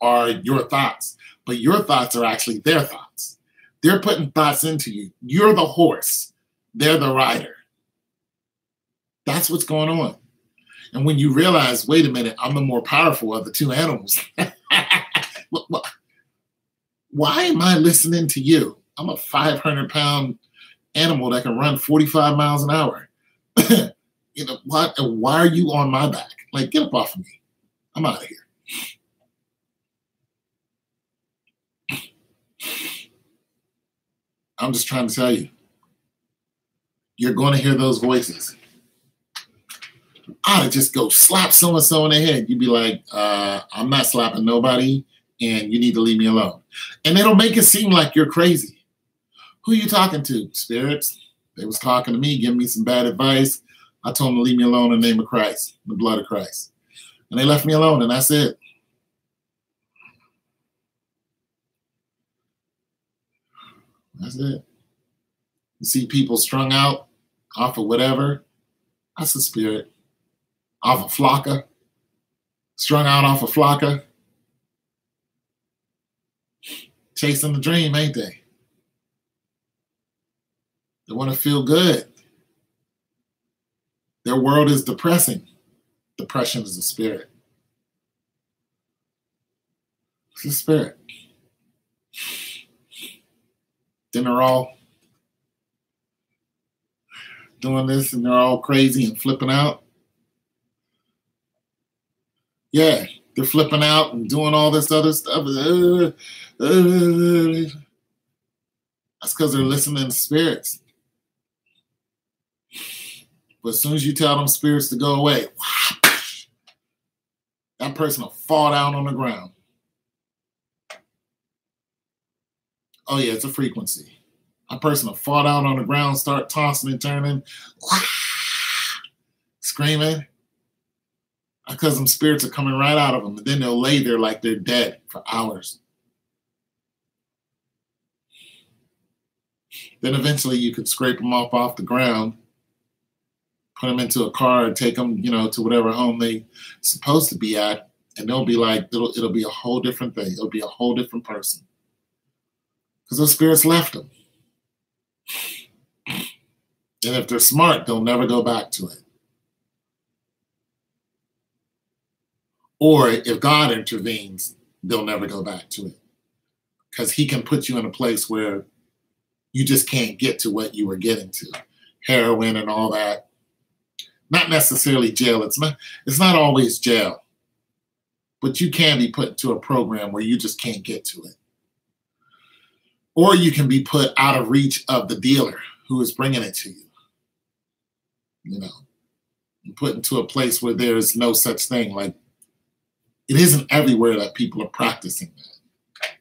are your thoughts, but your thoughts are actually their thoughts. They're putting thoughts into you. You're the horse. They're the rider. That's what's going on. And when you realize, wait a minute, I'm the more powerful of the two animals. Why am I listening to you? I'm a 500-pound animal that can run 45 miles an hour. You know what? And why are you on my back? Like, get up off of me. I'm out of here. I'm just trying to tell you. You're going to hear those voices. I ought to just go slap so-and-so in the head. You'd be like, I'm not slapping nobody, and you need to leave me alone. And it'll make it seem like you're crazy. Who are you talking to? Spirits. They was talking to me, giving me some bad advice. I told them to leave me alone in the name of Christ, the blood of Christ. And they left me alone, and that's it. That's it. You see people strung out off of whatever, that's a spirit. Off of flocka, strung out off of flocka. Chasing the dream, ain't they? They want to feel good. Their world is depressing. Depression is a spirit. It's a spirit. Then they're all doing this and they're all crazy and flipping out. Yeah, they're flipping out and doing all this other stuff. That's because they're listening to spirits. But as soon as you tell them spirits to go away, that person will fall down on the ground. Oh yeah, it's a frequency. A person will fall down on the ground, start tossing and turning, screaming, because them spirits are coming right out of them. And then they'll lay there like they're dead for hours. Then eventually you could scrape them off the ground, put them into a car and take them, to whatever home they supposed to be at. And they'll be like, it'll be a whole different thing. It'll be a whole different person. Because those spirits left them. And if they're smart, they'll never go back to it. Or if God intervenes, they'll never go back to it. Because he can put you in a place where you just can't get to what you were getting to. Heroin and all that. Not necessarily jail. It's not always jail. But you can be put into a program where you just can't get to it. Or you can be put out of reach of the dealer who is bringing it to you. You know, and put into a place where there is no such thing. Like, it isn't everywhere that people are practicing that.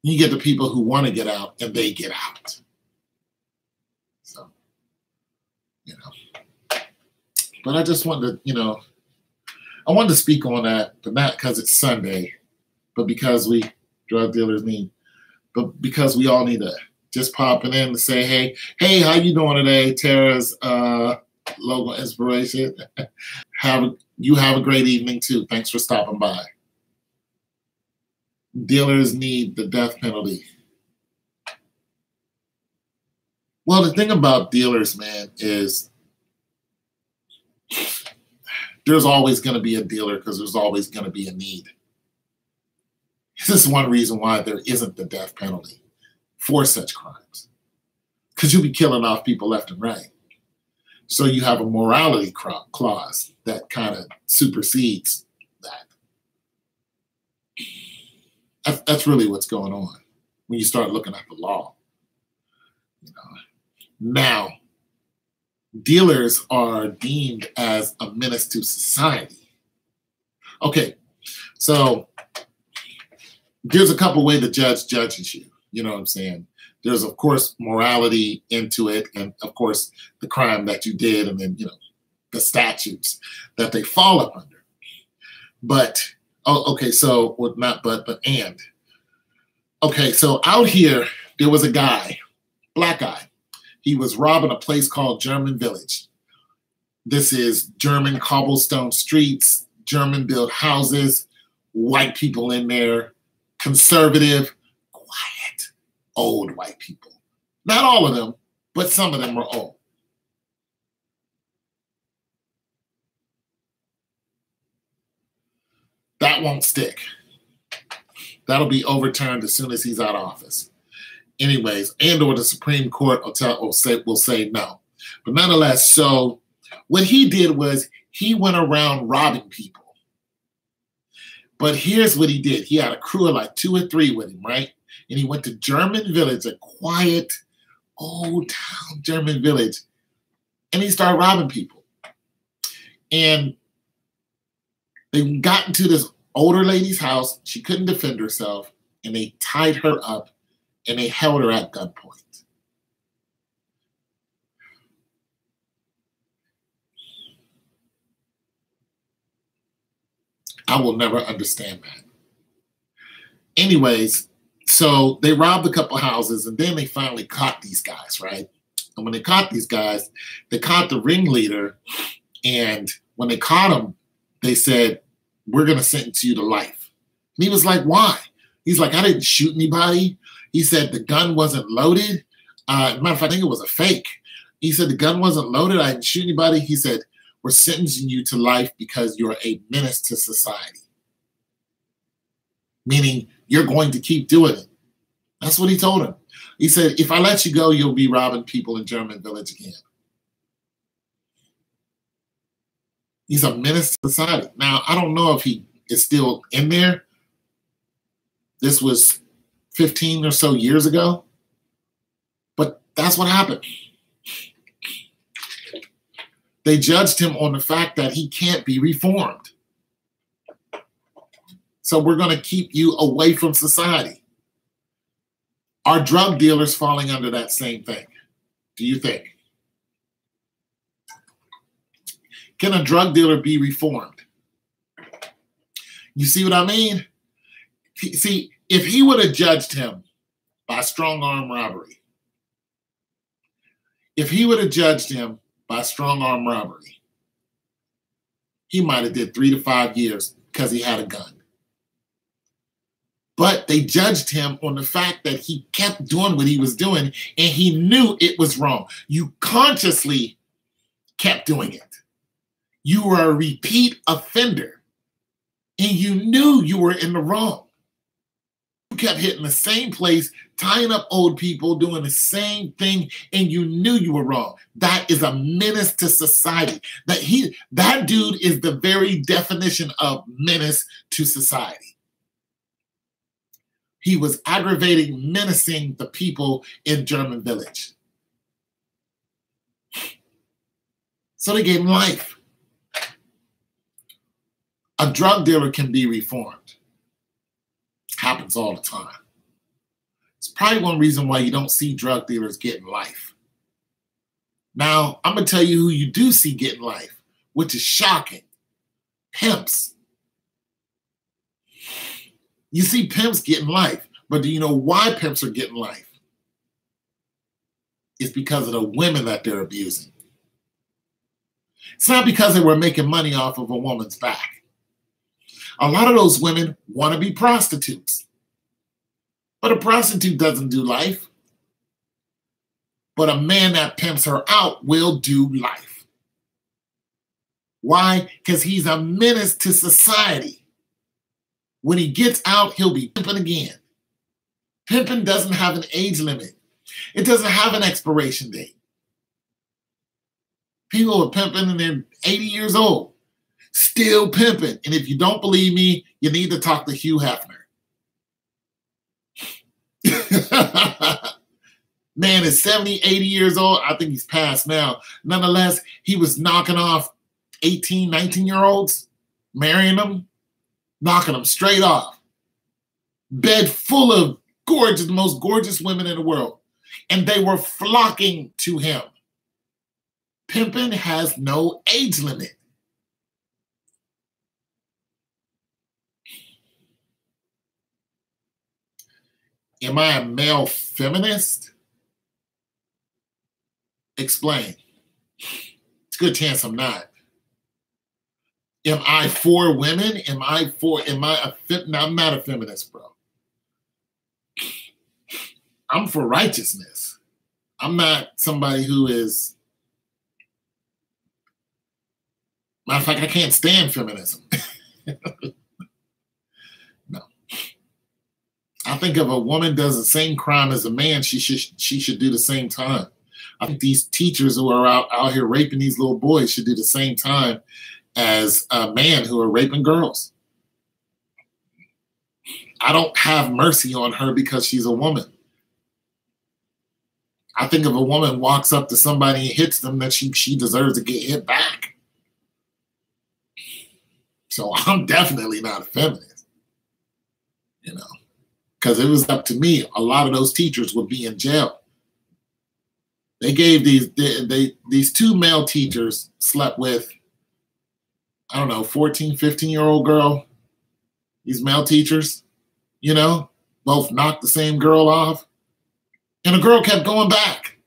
You get the people who want to get out and they get out. So, you know. But I just wanted to, you know, I wanted to speak on that, but not because it's Sunday, but because we drug dealers need, but because we all need to just popping in to say, hey, how you doing today? Tara's logo inspiration. You have a great evening too. Thanks for stopping by. Dealers need the death penalty. Well, the thing about dealers, man, is there's always going to be a dealer because there's always going to be a need. This is one reason why there isn't the death penalty for such crimes. Because you'll be killing off people left and right. So you have a morality clause that kind of supersedes that. That's really what's going on when you start looking at the law. You know? Now, dealers are deemed as a menace to society. Okay, so there's a couple ways the judge judges you. You know what I'm saying? There's, of course, morality into it, and, of course, the crime that you did, and then, you know, the statutes that they fall up under. But, okay, so, well, not but and. Okay, so out here, there was a guy, black guy. He was robbing a place called German Village. This is German cobblestone streets, German-built houses, white people in there, conservative, quiet, old white people. Not all of them, but some of them were old. That won't stick. That'll be overturned as soon as he's out of office. Anyways, and or the Supreme Court will say no. But nonetheless, so what he did was he went around robbing people. But here's what he did. He had a crew of like 2 or 3 with him, right? And he went to German Village, a quiet, old town German village, and he started robbing people. And they got into this older lady's house. She couldn't defend herself, and they tied her up, and they held her at gunpoint. I will never understand that. Anyways, so they robbed a couple houses, and then they finally caught these guys, right? And when they caught these guys, they caught the ringleader, and when they caught him, they said, "We're going to sentence you to life." And he was like, "Why?" He's like, "I didn't shoot anybody." He said the gun wasn't loaded. Matter of fact, I think it was a fake. He said the gun wasn't loaded. I didn't shoot anybody. He said, "We're sentencing you to life because you're a menace to society." Meaning you're going to keep doing it. That's what he told him. He said, "If I let you go, you'll be robbing people in German Village again." He's a menace to society. Now, I don't know if he is still in there. This was 15 or so years ago. But that's what happened. They judged him on the fact that he can't be reformed. So we're going to keep you away from society. Are drug dealers falling under that same thing? Do you think? Can a drug dealer be reformed? You see what I mean? See, if he would have judged him by strong arm robbery, he might have did 3 to 5 years because he had a gun. But they judged him on the fact that he kept doing what he was doing, and he knew it was wrong. You consciously kept doing it. You were a repeat offender, and you knew you were in the wrong. kept hitting the same place, tying up old people, doing the same thing, and you knew you were wrong. That is a menace to society. That dude is the very definition of menace to society. He was aggravating, menacing the people in German village. So they gave him life. A drug dealer can be reformed. Happens all the time. It's probably one reason why you don't see drug dealers getting life. Now, I'm going to tell you who you do see getting life, which is shocking. Pimps. You see pimps getting life, but do you know why pimps are getting life? It's because of the women that they're abusing. It's not because they were making money off of a woman's back. A lot of those women want to be prostitutes. But a prostitute doesn't do life. But a man that pimps her out will do life. Why? Because he's a menace to society. When he gets out, he'll be pimping again. Pimping doesn't have an age limit. It doesn't have an expiration date. People are pimping and they're 80 years old, still pimping. And if you don't believe me, you need to talk to Hugh Hefner. Man is 70, 80 years old. I think he's passed now. Nonetheless, he was knocking off 18, 19-year-olds, marrying them, knocking them straight off. Bed full of gorgeous, the most gorgeous women in the world. And they were flocking to him. Pimping has no age limit. Am I a male feminist? Explain. It's a good chance I'm not. Am I for women? No, I'm not a feminist, bro. I'm for righteousness. I'm not somebody who is. Matter of fact, I can't stand feminism. No. I think if a woman does the same crime as a man, she should do the same time. I think these teachers who are out here raping these little boys should do the same time as a man who are raping girls. I don't have mercy on her because she's a woman. I think if a woman walks up to somebody and hits them, that she deserves to get hit back. So I'm definitely not a feminist, you know, because it was up to me. A lot of those teachers would be in jail. They gave these two male teachers slept with, I don't know, 14, 15-year-old girl. These male teachers, you know, both knocked the same girl off. And the girl kept going back.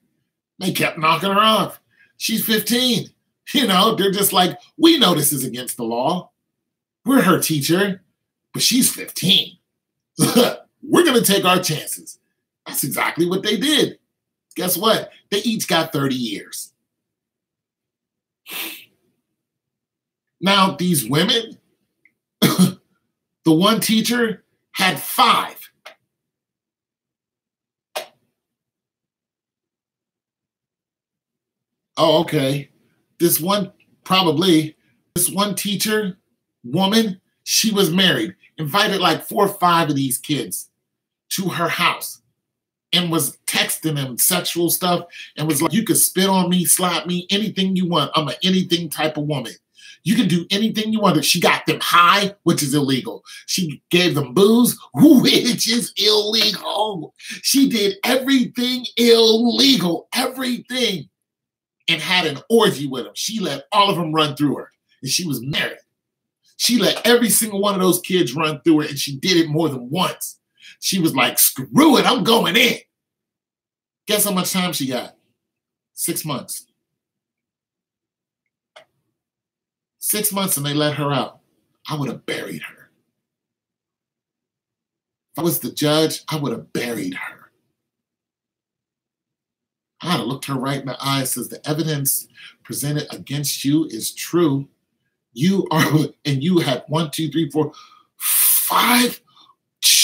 They kept knocking her off. She's 15. You know, they're just like, we know this is against the law. We're her teacher, but she's 15. We're going to take our chances. That's exactly what they did. Guess what? They each got 30 years. Now, these women, the one teacher had 5. Oh, okay. This one teacher, woman, she was married, invited like 4 or 5 of these kids to her house and was texting them sexual stuff and was like, you could spit on me, slap me, anything you want. I'm an anything type of woman. You can do anything you want. She got them high, which is illegal. She gave them booze, which is illegal. She did everything illegal, everything, and had an orgy with them. She let all of them run through her, and she was married. She let every single one of those kids run through her, and she did it more than once. She was like, screw it, I'm going in. Guess how much time she got? 6 months. 6 months and they let her out. I would have buried her. If I was the judge, I would have buried her. I'd have looked her right in the eye and says, the evidence presented against you is true. You are, and you had 1, 2, 3, 4, 5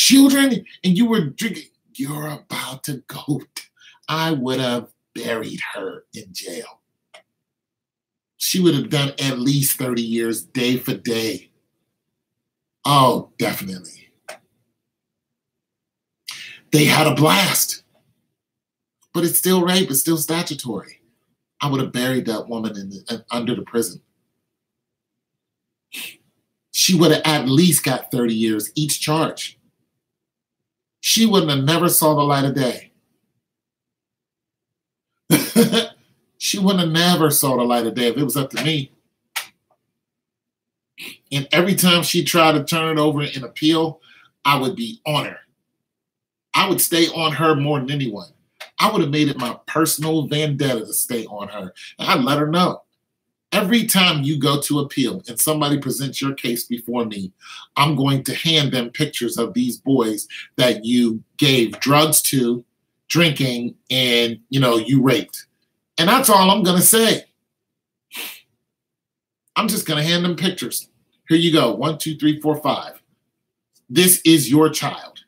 children and you were drinking, you're about to go. I would have buried her in jail. She would have done at least 30 years day for day. Oh, definitely. They had a blast. But it's still rape. It's still statutory. I would have buried that woman under the prison. She would have at least got 30 years each charge. She wouldn't have never saw the light of day. She wouldn't have never saw the light of day if it was up to me. And every time she tried to turn it over in appeal, I would be on her. I would stay on her more than anyone. I would have made it my personal vendetta to stay on her. And I'd let her know. Every time you go to appeal and somebody presents your case before me, I'm going to hand them pictures of these boys that you gave drugs to, drinking, and, you raped. And that's all I'm going to say. I'm just going to hand them pictures. Here you go. 1, 2, 3, 4, 5. This is your child.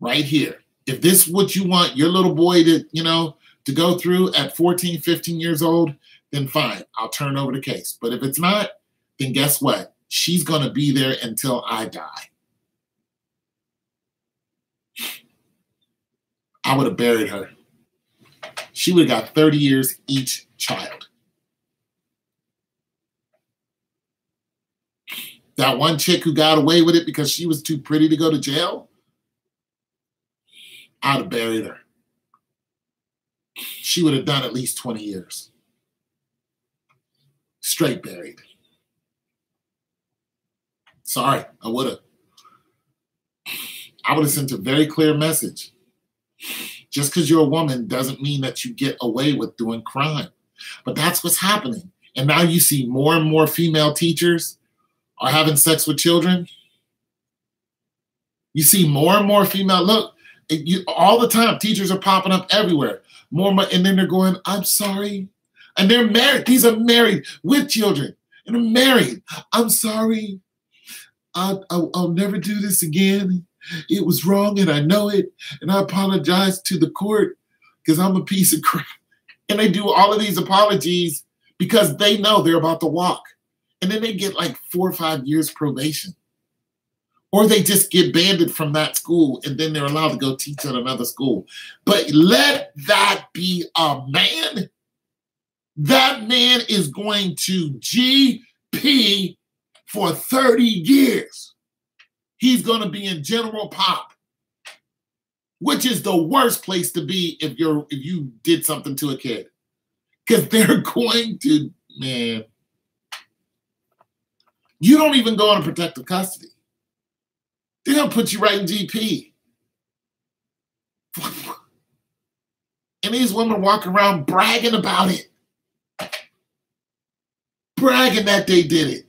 Right here. If this is what you want your little boy to, to go through at 14, 15 years old, then fine. I'll turn over the case. But if it's not, then guess what? She's going to be there until I die. I would have buried her. She would have got 30 years each child. That one chick who got away with it because she was too pretty to go to jail, I'd have buried her. She would have done at least 20 years. Straight buried. Sorry, I would have. I would have sent a very clear message. Just because you're a woman doesn't mean that you get away with doing crime. But that's what's happening. And now you see more and more female teachers are having sex with children. You see more and more female, look, all the time, teachers are popping up everywhere. And then they're going, I'm sorry. And they're married. These are married with children. And they're married. I'm sorry. I'll never do this again. It was wrong and I know it. And I apologize to the court because I'm a piece of crap. And they do all of these apologies because they know they're about to walk. And then they get like 4 or 5 years probation. Or they just get banned from that school and then they're allowed to go teach at another school. But let that be a man. That man is going to GP for 30 years. He's going to be in general pop, which is the worst place to be if you did something to a kid. Because they're going to, man. You don't even go into protective custody. They're going to put you right in GP. And these women walk around bragging about it. Bragging that they did it.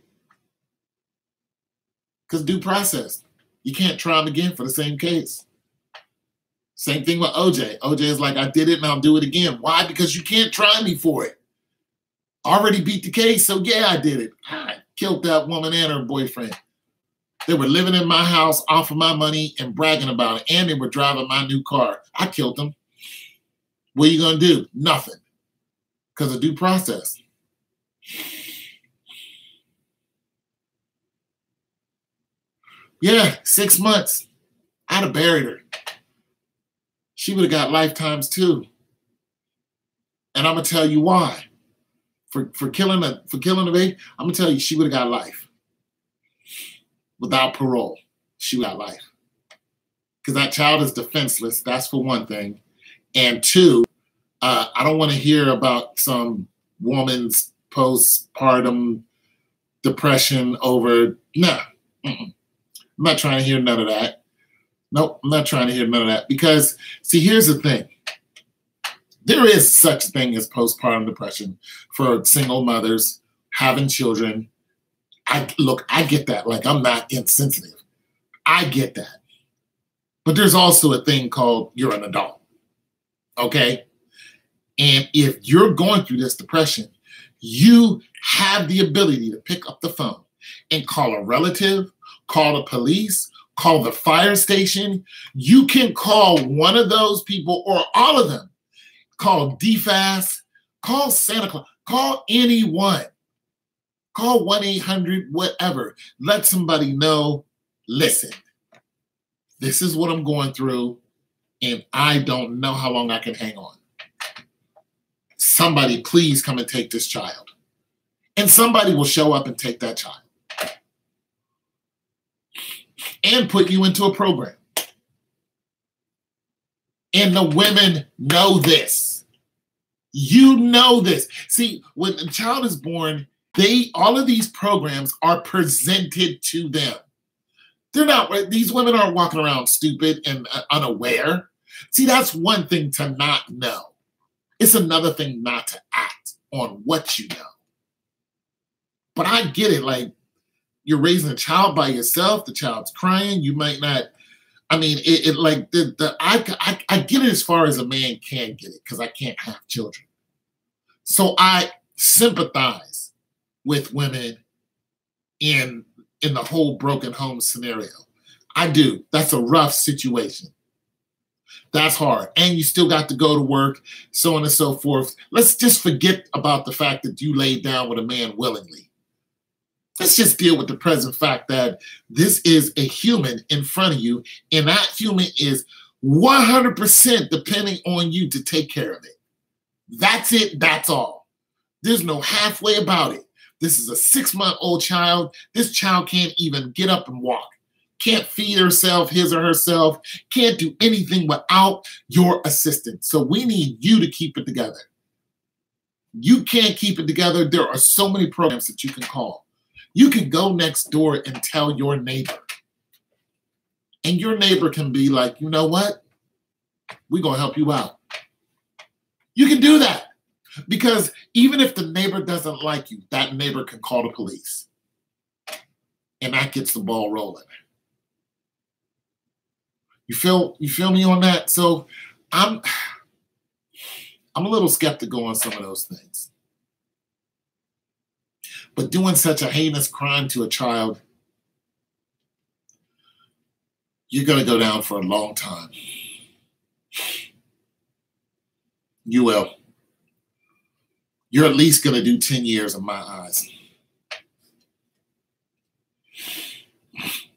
Because due process. You can't try them again for the same case. Same thing with OJ. OJ is like, I did it and I'll do it again. Why? Because you can't try me for it. Already beat the case, so yeah, I did it. I killed that woman and her boyfriend. They were living in my house off of my money and bragging about it. And they were driving my new car. I killed them. What are you going to do? Nothing. Because of due process. Yeah, 6 months. I'd have buried her. She would have got lifetimes too. And I'm going to tell you why. For killing a baby, I'm going to tell you she would have got life. Without parole, she got life. Because that child is defenseless. That's for one thing. And two, I don't want to hear about some woman's postpartum depression over, nah. I'm not trying to hear none of that. Nope, I'm not trying to hear none of that. Because, see, here's the thing. There is such a thing as postpartum depression for single mothers having children. I get that. Like, I'm not insensitive. I get that. But there's also a thing called you're an adult. Okay? And if you're going through this depression, you have the ability to pick up the phone and call a relative, call the police, call the fire station. You can call one of those people or all of them. Call DFAS, call Santa Claus, call anyone. Call 1-800, whatever. Let somebody know, listen, this is what I'm going through, and I don't know how long I can hang on. Somebody please come and take this child. And somebody will show up and take that child. And put you into a program. And the women know this. You know this. See, when a child is born, all of these programs are presented to them. They're not, these women aren't walking around stupid and unaware. See, that's one thing to not know. It's another thing not to act on what you know. But I get it. Like, you're raising a child by yourself. The child's crying. You might not. I mean, I get it as far as a man can get it because I can't have children. So I sympathize with women in the whole broken home scenario. I do. That's a rough situation. That's hard. And you still got to go to work, so on and so forth. Let's just forget about the fact that you laid down with a man willingly. Let's just deal with the present fact that this is a human in front of you, and that human is 100% depending on you to take care of it. That's it. That's all. There's no halfway about it. This is a 6-month-old child. This child can't even get up and walk. Can't feed herself, his or herself. Can't do anything without your assistance. So we need you to keep it together. You can't keep it together. There are so many programs that you can call. You can go next door and tell your neighbor. And your neighbor can be like, you know what? We're going to help you out. You can do that. Because even if the neighbor doesn't like you, that neighbor can call the police. And that gets the ball rolling. You feel me on that? So I'm a little skeptical on some of those things. But doing such a heinous crime to a child, you're going to go down for a long time. You will. You're at least going to do 10 years in my eyes.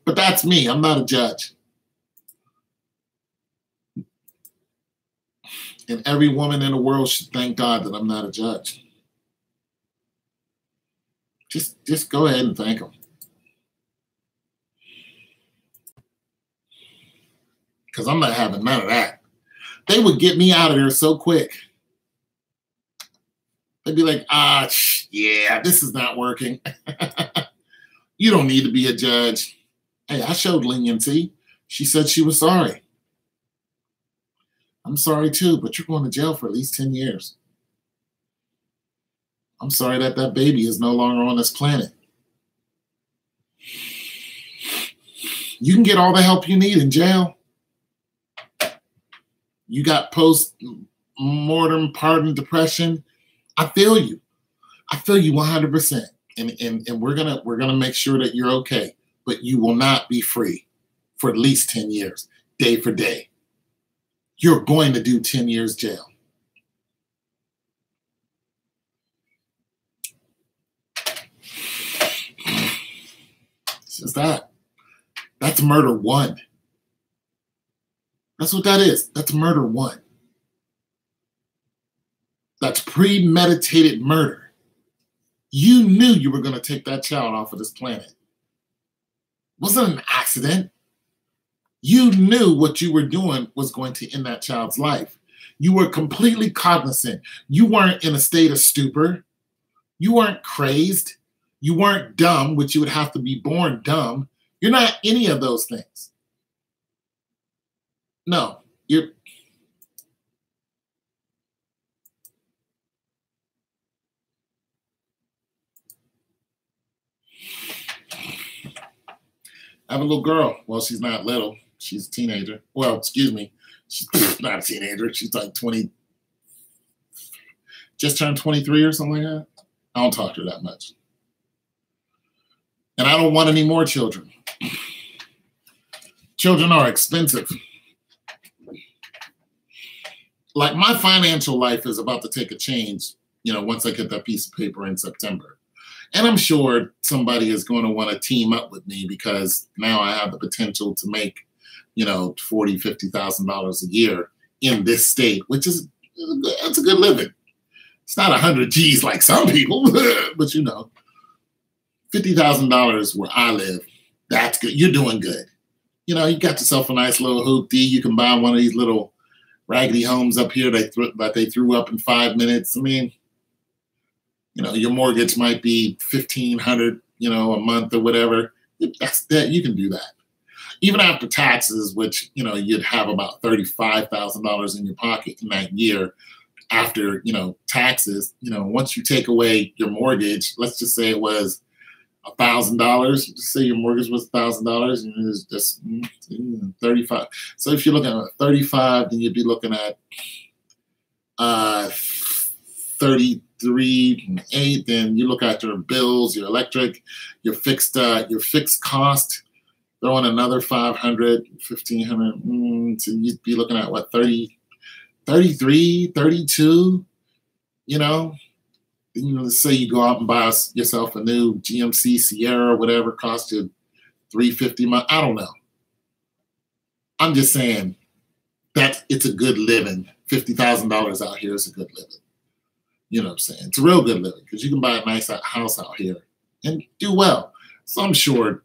But that's me. I'm not a judge. And every woman in the world should thank God that I'm not a judge. Just go ahead and thank him. Because I'm not having none of that. They would get me out of there so quick. They'd be like, yeah, this is not working. You don't need to be a judge. Hey, I showed leniency. She said she was sorry. I'm sorry too, but you're going to jail for at least 10 years. I'm sorry that that baby is no longer on this planet. You can get all the help you need in jail. You got post-mortem pardon depression. I feel you. I feel you 100%. And we're gonna make sure that you're okay. But you will not be free for at least 10 years, day for day. You're going to do 10 years jail. It's just that. That's murder one. That's what that is. That's murder one. That's premeditated murder. You knew you were going to take that child off of this planet. It wasn't an accident. You knew what you were doing was going to end that child's life. You were completely cognizant. You weren't in a state of stupor. You weren't crazed. You weren't dumb, which you would have to be born dumb. You're not any of those things. No, you're... I have a little girl. Well, she's not little. She's a teenager. Well, excuse me. She's not a teenager. She's like 20. Just turned 23 or something like that. I don't talk to her that much. And I don't want any more children. Children are expensive. Like my financial life is about to take a change, you know, once I get that piece of paper in September. And I'm sure somebody is going to want to team up with me because now I have the potential to make, you know, $40,000, $50,000 a year in this state, which is, that's a good living. It's not 100 G's like some people, but you know, $50,000 where I live, that's good. You're doing good. You know, you got yourself a nice little hoopty. You can buy one of these little raggedy homes up here that they threw up in 5 minutes. I mean, you know, your mortgage might be $1,500, you know, a month or whatever. That's that. You can do that. Even after taxes, which, you know, you'd have about $35,000 in your pocket in that year after, you know, taxes. You know, once you take away your mortgage, let's just say it was $1,000. Just say your mortgage was $1,000 and it was just 35. So if you're looking at 35, then you'd be looking at 33.8. Then you look at your bills, your electric, your fixed cost. Throw in another 500, 1,500. So you'd be looking at what, 30, 33, 32. You know. Let's say you go out and buy yourself a new GMC Sierra or whatever, cost you $350 a month. I don't know. I'm just saying that it's a good living. $50,000 out here is a good living. You know what I'm saying? It's a real good living because you can buy a nice house out here and do well. So I'm sure,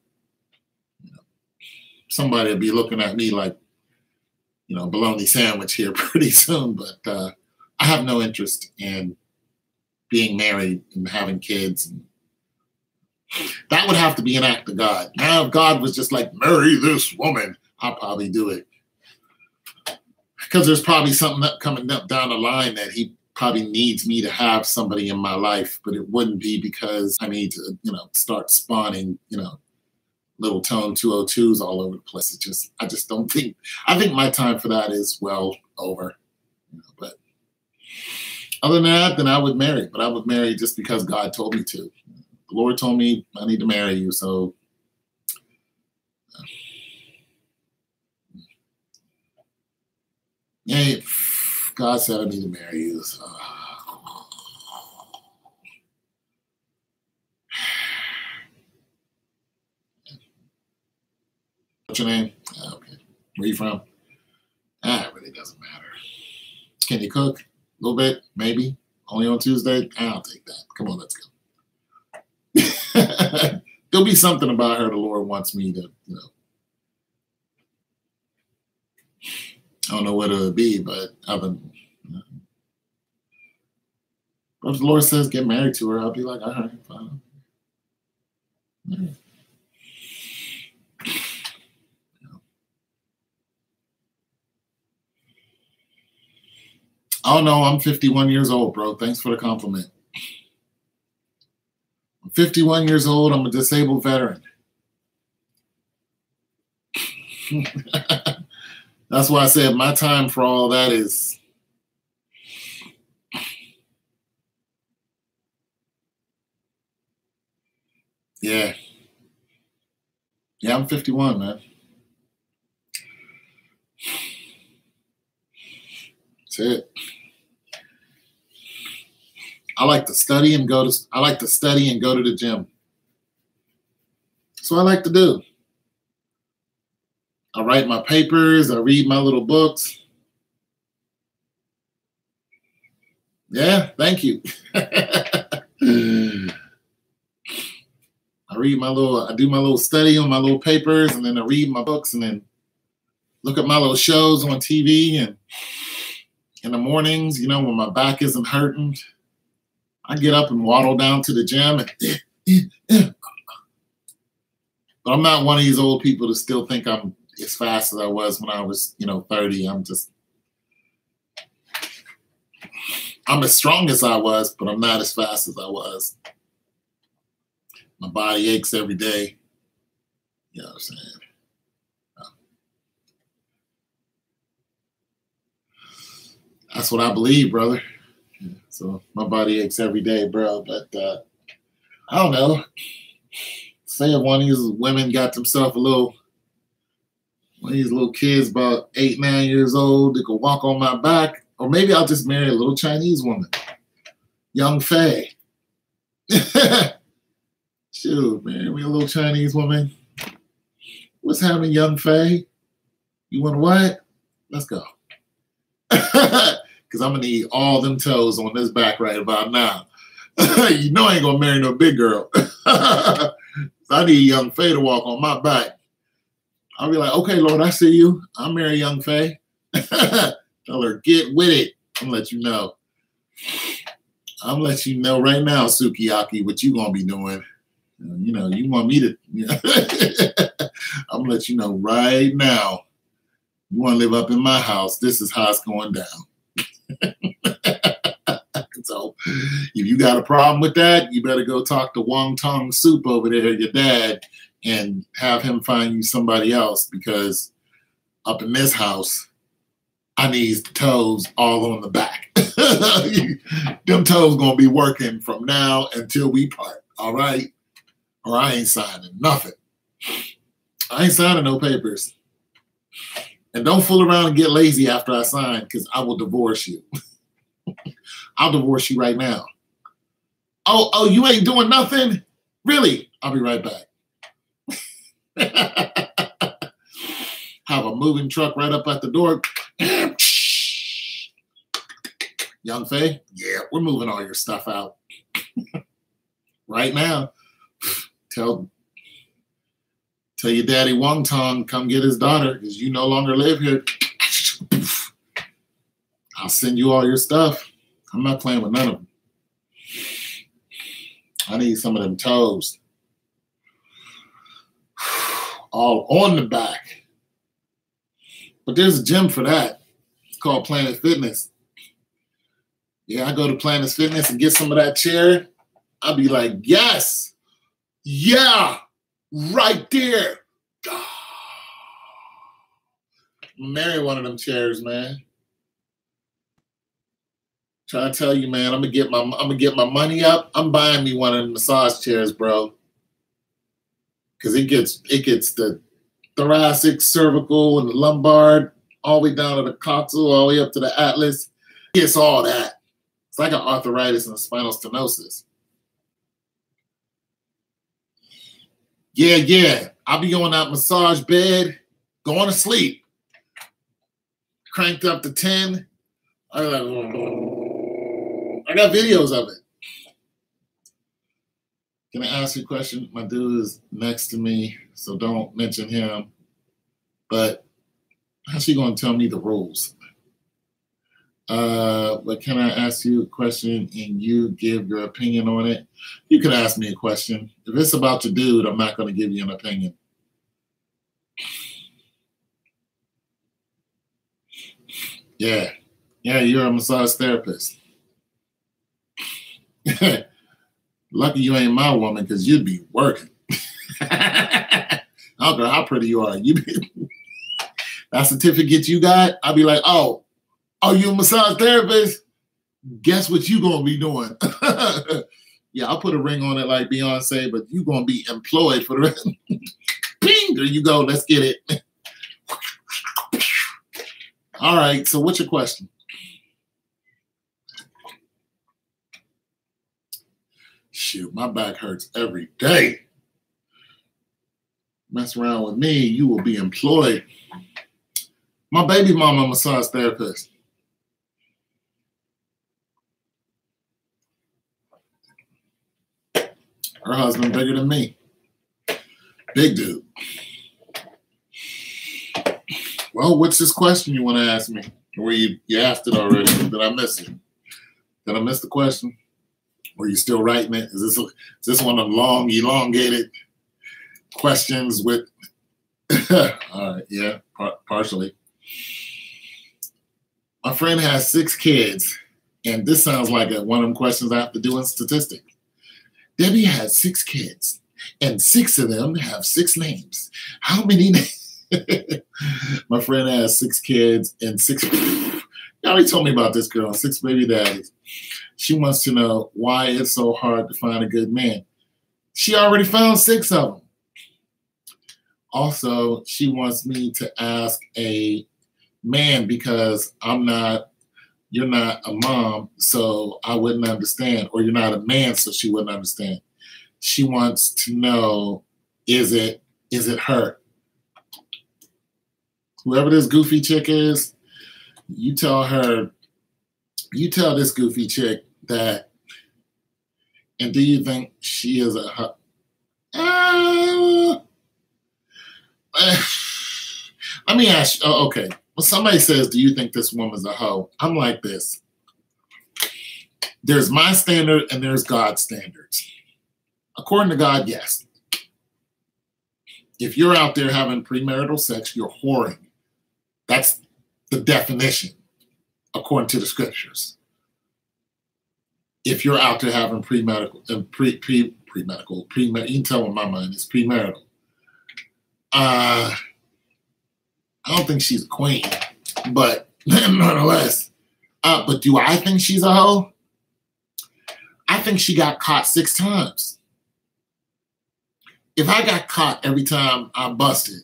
you know, somebody will be looking at me like, you know, bologna sandwich here pretty soon. But I have no interest in being married and having kids. And that would have to be an act of God. Now, if God was just like, marry this woman, I'll probably do it. Because there's probably something coming up down the line that he probably needs me to have somebody in my life, but it wouldn't be because I need to, you know, start spawning, you know, little tone 202s all over the place. I just don't think, I think my time for that is well over. You know, but other than that, then I would marry. But I would marry just because God told me to. The Lord told me I need to marry you. So yeah, God said I need to marry you. So. What's your name? Okay. Where you from? It really doesn't matter. Can you cook? A little bit, maybe. Only on Tuesday? I'll take that. Come on, let's go. There'll be something about her the Lord wants me to, you know. I don't know what it'll be, but other than, you know. But if the Lord says get married to her, I'll be like, all right, fine. Yeah. Oh, no, I'm 51 years old, bro. Thanks for the compliment. I'm 51 years old. I'm a disabled veteran. That's why I said my time for all that is... Yeah. Yeah, I'm 51, man. That's it. I like to study and go to the gym. That's what I like to do. I write my papers, I read my little books. Yeah, thank you. I do my little study on my little papers, and then I read my books, and then look at my little shows on TV. And in the mornings, you know, when my back isn't hurting, I get up and waddle down to the gym. But I'm not one of these old people that still think I'm as fast as I was when I was, you know, 30. I'm as strong as I was, but I'm not as fast as I was. My body aches every day. You know what I'm saying? That's what I believe, brother. So my body aches every day, bro. But I don't know. Say if one of these women got themselves a little One of these little kids about 8, 9 years old that could walk on my back. Or maybe I'll just marry a little Chinese woman. Young Faye. Shoot, man, we a little Chinese woman. What's happening, Young Faye? You want what? Let's go. Because I'm going to eat all them toes on this back right about now. You know I ain't going to marry no big girl. So I need Young Faye to walk on my back. I'll be like, okay, Lord, I see you. I'll marry Young Faye. Tell her, get with it. I'm going to let you know. I'm going to let you know right now, Sukiyaki, what you going to be doing. You know, you want me to, I'm going to let you know right now. You want to live up in my house, this is how it's going down. So if you got a problem with that, you better go talk to Wong Soup over there, your dad, and have him find you somebody else, because up in this house, I need the toes all on the back. Them toes going to be working from now until we part, all right? Or I ain't signing nothing. I ain't signing no papers. And don't fool around and get lazy after I sign, because I will divorce you. I'll divorce you right now. Oh, you ain't doing nothing? Really? I'll be right back. Have a moving truck right up at the door. Young Faye, yeah, we're moving all your stuff out. Right now. Tell your daddy Wong Tong come get his daughter, because you no longer live here. I'll send you all your stuff. I'm not playing with none of them. I need some of them toes. All on the back. But there's a gym for that. It's called Planet Fitness. Yeah, I go to Planet Fitness and get some of that chair. I'll be like, yes. Yeah. Right there. Marry one of them chairs, man. Trying to tell you, man, I'm gonna get my money up. I'm buying me one of the massage chairs, bro. Cause it gets the thoracic, cervical, and the lumbar, all the way down to the coxal, all the way up to the atlas. It gets all that. It's like an arthritis and a spinal stenosis. Yeah. I'll be on that massage bed, going to sleep. Cranked up to 10. I got videos of it. Can I ask you a question? My dude is next to me, so don't mention him. But how's she going to tell me the rules? But can I ask you a question and you give your opinion on it? You could ask me a question. If it's about your dude, I'm not going to give you an opinion. Yeah, you're a massage therapist. Lucky you ain't my woman, because you'd be working. I don't care how pretty you are. That certificate you got, I'll be like, oh, you a massage therapist? Guess what you gonna be doing? Yeah, I'll put a ring on it like Beyonce, but you gonna be employed for the rest. Bing, there you go. Let's get it. All right, so what's your question? Shoot, my back hurts every day. Mess around with me, you will be employed. My baby mama, massage therapist. Her husband bigger than me. Big dude. Well, what's this question you want to ask me? Or you asked it already? Did I miss it? Did I miss the question? Or are you still writing it? Is this one of them long, elongated questions with... All right, yeah, partially. My friend has 6 kids, and this sounds like one of them questions I have to do in statistics. Debbie has 6 kids, and 6 of them have 6 names. How many names? My friend has 6 kids and 6... You already told me about this girl, 6 baby daddies. She wants to know why it's so hard to find a good man. She already found 6 of them. Also, she wants me to ask a man because you're not a mom, so I wouldn't understand. Or you're not a man, so she wouldn't understand. She wants to know, is it her? Whoever this goofy chick is, you tell this goofy chick that, and do you think she is a her? Let me ask you, okay. When somebody says, do you think this woman's a hoe? I'm like this. There's my standard and there's God's standards. According to God, yes. If you're out there having premarital sex, you're whoring. That's the definition, according to the scriptures. If you're out there having premarital, you can tell what my mind is, premarital. I don't think she's a queen, but nonetheless. But do I think she's a hoe? I think she got caught 6 times. If I got caught every time I busted,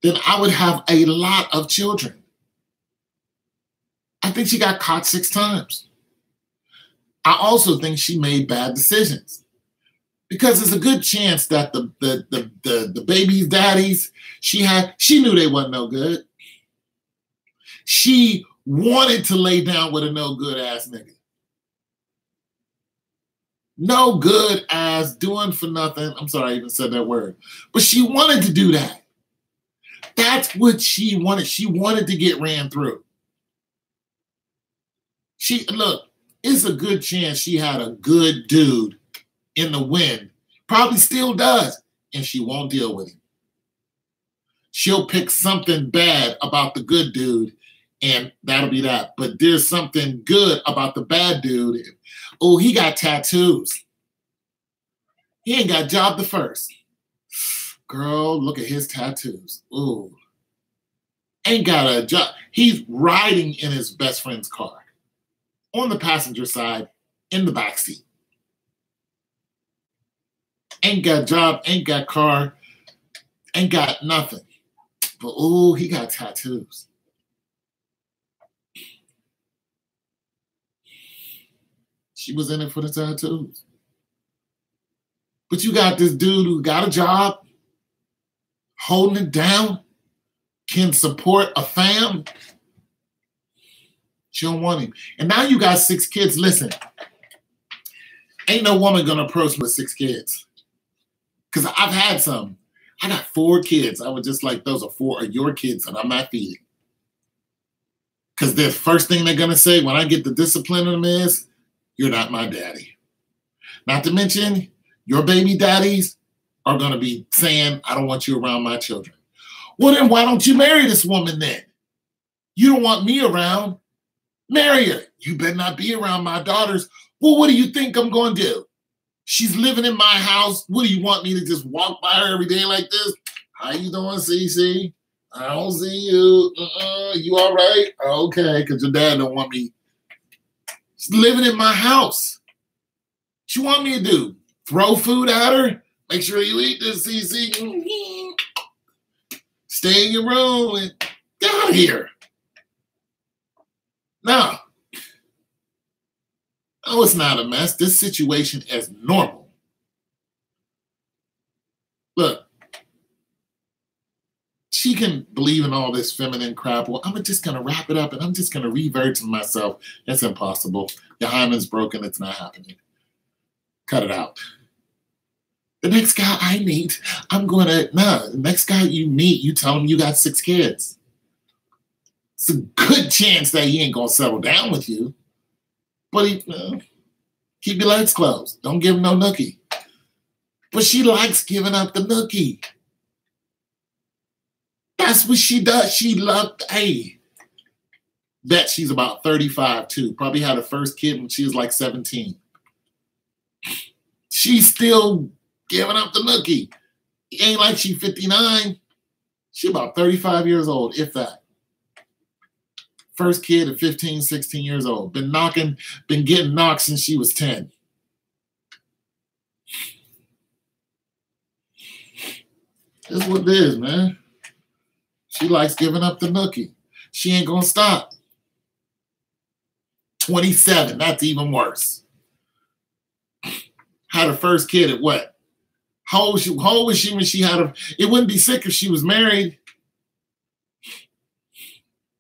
then I would have a lot of children. I think she got caught 6 times. I also think she made bad decisions. Because there's a good chance that the baby's daddies she knew they wasn't no good. She wanted to lay down with a no good ass nigga. No good ass, doing for nothing. I'm sorry I even said that word. But she wanted to do that. That's what she wanted. She wanted to get ran through. Look, it's a good chance she had a good dude in the wind, probably still does, and she won't deal with him. She'll pick something bad about the good dude, and that'll be that. But there's something good about the bad dude. Oh, he got tattoos. He ain't got job the first. Girl, look at his tattoos. Ooh. Ain't got a job. He's riding in his best friend's car. On the passenger side, in the backseat. Ain't got job, ain't got car, ain't got nothing. But ooh, he got tattoos. She was in it for the tattoos. But you got this dude who got a job, holding it down, can support a fam. She don't want him. And now you got 6 kids. Listen, ain't no woman gonna approach me with 6 kids. Because I've had some. I got 4 kids. I was just like, those are 4 of your kids that I'm not feeding. Because the first thing they're gonna say when I get the discipline of them is, you're not my daddy. Not to mention, your baby daddies are gonna be saying, I don't want you around my children. Well, then why don't you marry this woman then? You don't want me around. Marry her. You better not be around my daughters. Well, what do you think I'm going to do? She's living in my house. What do you want me to just walk by her every day like this? How you doing, Cece? I don't see you. You all right? Okay, because your dad don't want me. She's living in my house. What you want me to do? Throw food at her? Make sure you eat this, Cece. Stay in your room and get out of here. No. No, it's not a mess. This situation is normal. Look, she can believe in all this feminine crap. Well, I'm just going to wrap it up and I'm just going to revert to myself. That's impossible. Your hymen's broken. It's not happening. Cut it out. The next guy I meet, the next guy you meet, you tell him you got 6 kids. It's a good chance that he ain't going to settle down with you. But keep your legs closed. Don't give him no nookie. But she likes giving up the nookie. That's what she does. She loved, bet she's about 35 too. Probably had her first kid when she was like 17. She's still giving up the nookie. It ain't like she 59. She about 35 years old, if that. First kid at 15, 16 years old. Been getting knocked since she was 10. That's what it is, man. She likes giving up the nookie. She ain't gonna stop. 27, that's even worse. Had her first kid at what? How old was she when she had her? It wouldn't be sick if she was married.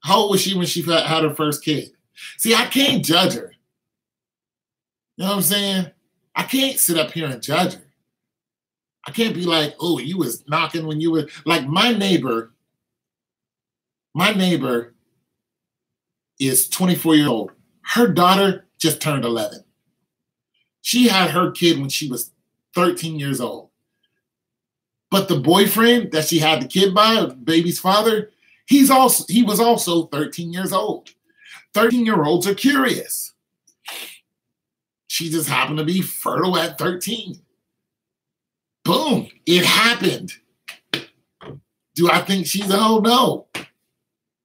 How old was she when she had her first kid? See, I can't judge her. You know what I'm saying? I can't sit up here and judge her. I can't be like, oh, you was knocking when you were, like my neighbor is 24 years old. Her daughter just turned 11. She had her kid when she was 13 years old. But the boyfriend that she had the kid by, baby's father, he was also 13 years old. 13-year-olds are curious. She just happened to be fertile at 13. Boom, it happened. Do I think she's a hoe? No.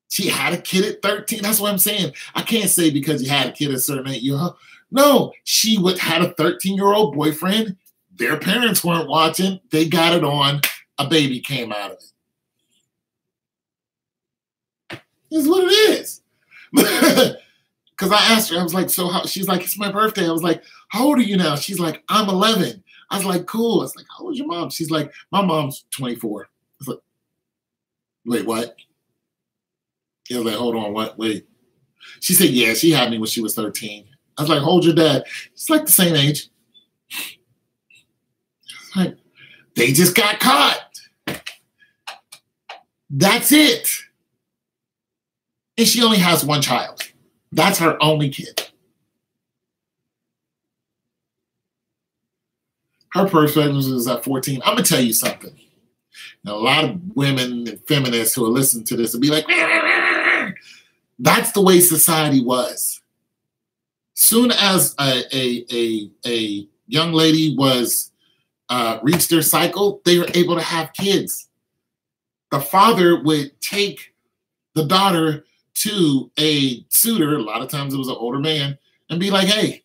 She had a kid at 13. That's what I'm saying. I can't say because you had a kid at a certain age, you're a hoe. No, she had a 13-year-old boyfriend. Their parents weren't watching. They got it on. A baby came out of it. This is what it is. Because I asked her, I was like, so how? She's like, it's my birthday. I was like, how old are you now? She's like, I'm 11. I was like, cool. I was like, how old's your mom? She's like, my mom's 24. I was like, wait, what? I was like, hold on, what? Wait. She said, yeah, she had me when she was 13. I was like, hold your dad. It's like the same age. Like, they just got caught. That's it. And she only has one child. That's her only kid. Her perspective is at 14. I'm going to tell you something. Now, a lot of women and feminists who will listen to this will be like, that's the way society was. Soon as a young lady was reached their cycle, they were able to have kids. The father would take the daughter to a suitor, a lot of times it was an older man, and be like, hey,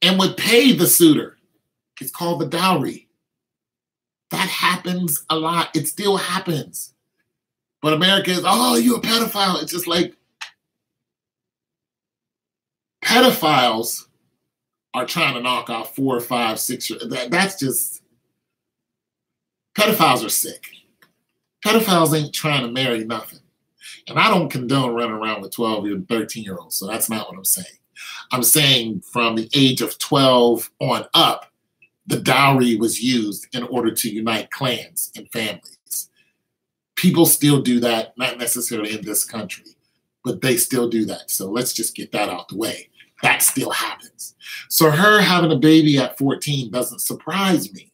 and would pay the suitor. It's called the dowry. That happens a lot. It still happens. But America is, oh, you a pedophile. It's just like, pedophiles are trying to knock off 4, 5, 6 years. That's just, pedophiles are sick. Pedophiles ain't trying to marry nothing. And I don't condone running around with 12 or 13-year-olds, so that's not what I'm saying. I'm saying from the age of 12 on up, the dowry was used in order to unite clans and families. People still do that, not necessarily in this country, but they still do that. So let's just get that out the way. That still happens. So her having a baby at 14 doesn't surprise me.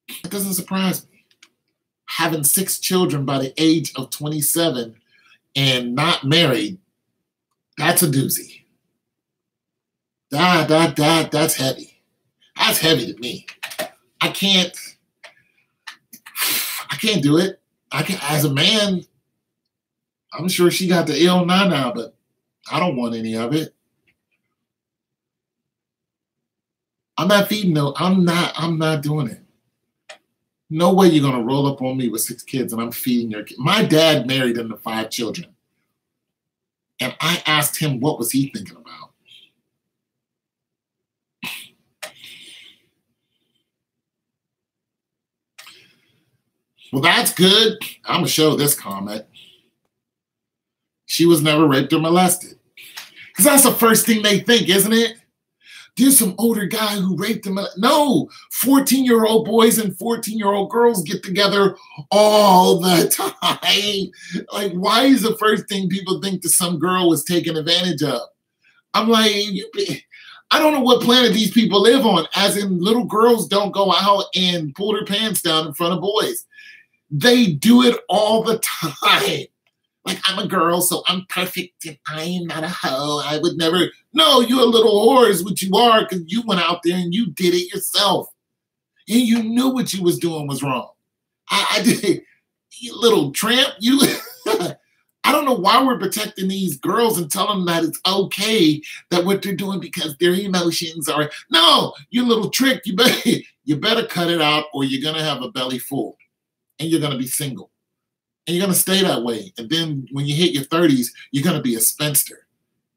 It doesn't surprise me. Having 6 children by the age of 27 and not married, that's a doozy. That's heavy. That's heavy to me. I can't do it. As a man, I'm sure she got the ill now, but I don't want any of it. I'm not feeding no, I'm not doing it. No way you're gonna roll up on me with 6 kids and I'm feeding your kid. My dad married into 5 children. And I asked him what was he thinking about. Well, that's good. I'm gonna show this comment. She was never raped or molested. Because that's the first thing they think, isn't it? There's some older guy who raped him. No, 14-year-old boys and 14-year-old girls get together all the time. Like, why is the first thing people think that some girl was taken advantage of? I'm like, I don't know what planet these people live on, as in little girls don't go out and pull their pants down in front of boys. They do it all the time. Like, I'm a girl, so I'm perfect, and I am not a hoe. I would never. No, you're a little whore is what you are, because you went out there and you did it yourself. And you knew what you was doing was wrong. I did. You little tramp. You. I don't know why we're protecting these girls and telling them that it's okay that what they're doing because their emotions are, no, you little trick, you better cut it out or you're going to have a belly full and you're going to be single and you're going to stay that way. And then when you hit your 30s, you're going to be a spinster.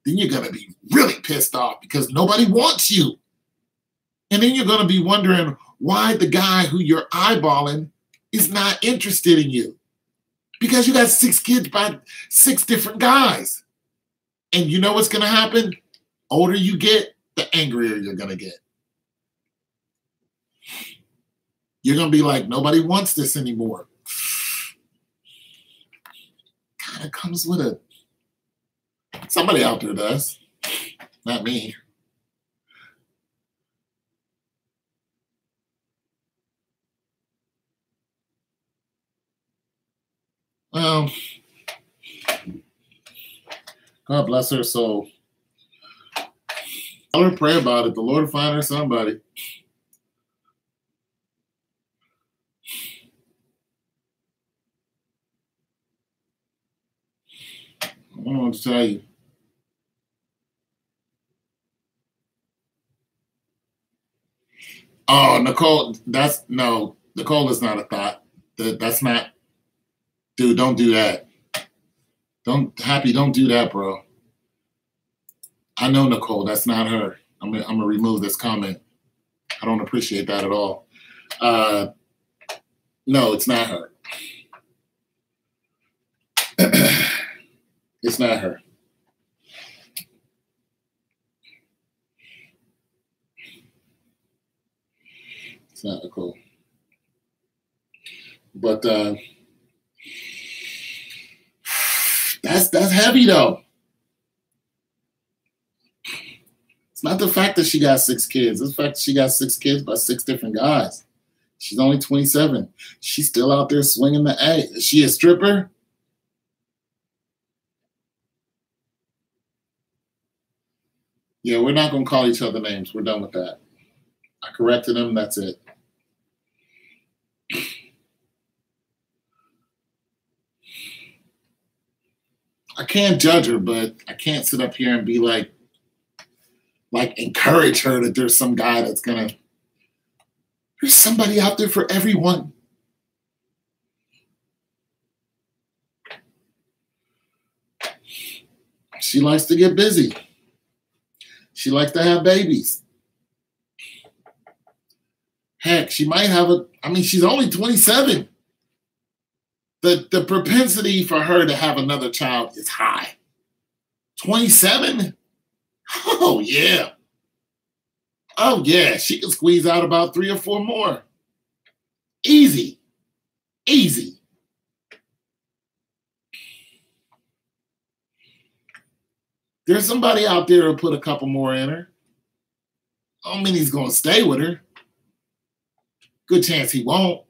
Then you're going to be really pissed off because nobody wants you. And then you're going to be wondering why the guy who you're eyeballing is not interested in you. Because you got 6 kids by 6 different guys. And you know what's going to happen? Older you get, the angrier you're going to get. You're going to be like, nobody wants this anymore. Kind of comes with a... Somebody out there does. Not me. Well, God bless her soul. Tell her, pray about it. The Lord will find her somebody. I don't know what to tell you. Oh, Nicole, Nicole is not a thought. That's not, dude, don't do that. Don't do that, bro. I know Nicole, that's not her. I'm gonna remove this comment. I don't appreciate that at all. No, it's not her. It's not her. It's not Nicole. But that's heavy though. It's not the fact that she got 6 kids. It's the fact that she got 6 kids by 6 different guys. She's only 27. She's still out there swinging the A. Is she a stripper? Yeah, we're not going to call each other names. We're done with that. I corrected him. That's it. I can't judge her, but I can't sit up here and be like encourage her that there's some guy that's gonna, there's somebody out there for everyone. She likes to get busy. She likes to have babies. Heck, she might have she's only 27. The propensity for her to have another child is high. 27? Oh, yeah. Oh, yeah. She can squeeze out about 3 or 4 more. Easy. Easy. There's somebody out there who'll put a couple more in her. I don't mean he's going to stay with her. Good chance he won't.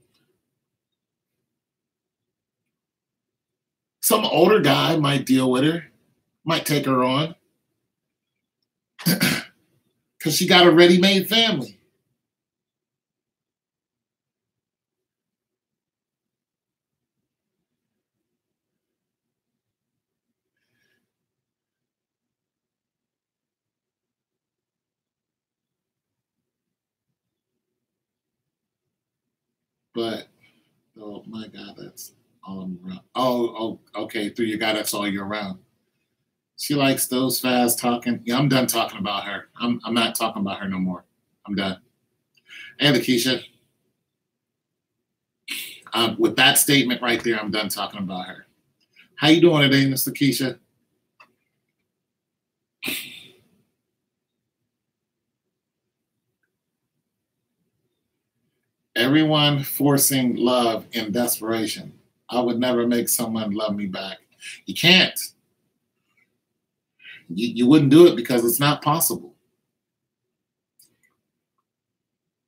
Some older guy might deal with her, might take her on. Because she got a ready-made family. But, oh my God, that's all around. Oh, okay, through your guy, that's all year round. She likes those fast talking. Yeah, I'm done talking about her. I'm not talking about her no more. I'm done. And Lakeisha, with that statement right there, I'm done talking about her. How you doing today, Miss Lakeisha? Everyone forcing love in desperation. I would never make someone love me back. You can't. You wouldn't do it because it's not possible.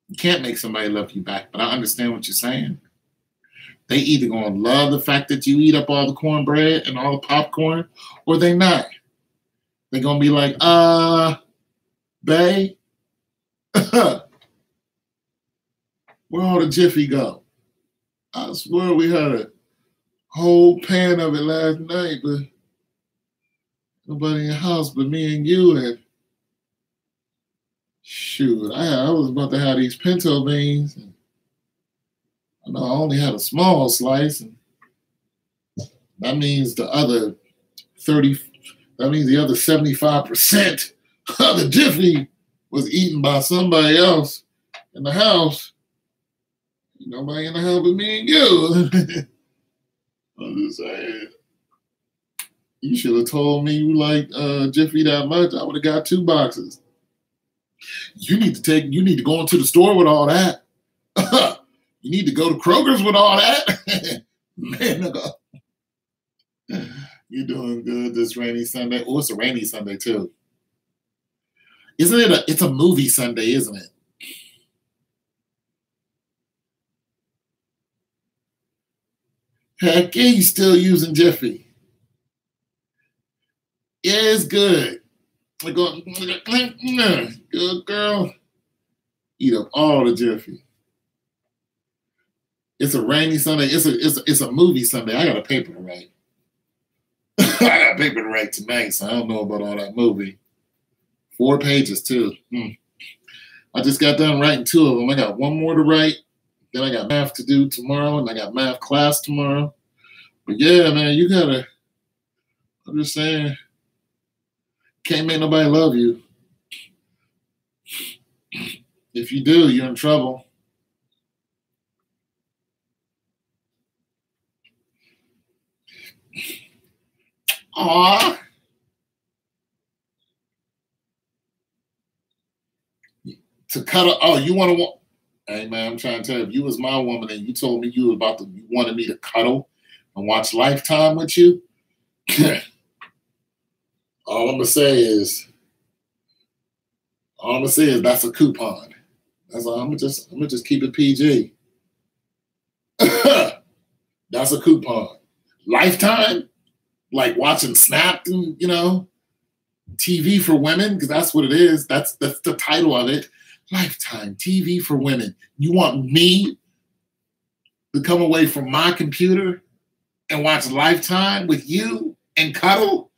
You can't make somebody love you back, but I understand what you're saying. They either going to love the fact that you eat up all the cornbread and all the popcorn, or they not. They're going to be like, bae, where all the Jiffy go? I swear we had whole pan of it last night, but nobody in the house but me and you. And shoot, I was about to have these pinto beans. And I know I only had a small slice, and that means the other 30, that means the other 75% of the Jiffy was eaten by somebody else in the house. Nobody in the house but me and you. I'm just saying. You should have told me you like Jiffy that much. I would have got 2 boxes. You need to go into the store with all that. You need to go to Kroger's with all that. Man, you're doing good this rainy Sunday. Oh, it's a rainy Sunday too. Isn't it? It's a movie Sunday, isn't it? Heck yeah, you still using Jiffy. Yeah, it's good. Good girl. Eat up all the Jiffy. It's a rainy Sunday. It's a movie Sunday. I got a paper to write. I got a paper to write tonight, so I don't know about all that movie. 4 pages too. I just got done writing 2 of them. I got 1 more to write. Then I got math to do tomorrow, and I got math class tomorrow. But yeah, man, you gotta. I'm just saying, can't make nobody love you. If you do, you're in trouble. Aw. To cut a, oh, you want to, hey man, I'm trying to tell you, if you was my woman and you told me you wanted me to cuddle and watch Lifetime with you, all I'm gonna say is that's a coupon. That's all. I'm gonna just keep it PG. That's a coupon. Lifetime, like watching Snapped and TV for women, because that's what it is. That's the title of it. Lifetime TV for women. You want me to come away from my computer and watch Lifetime with you and cuddle?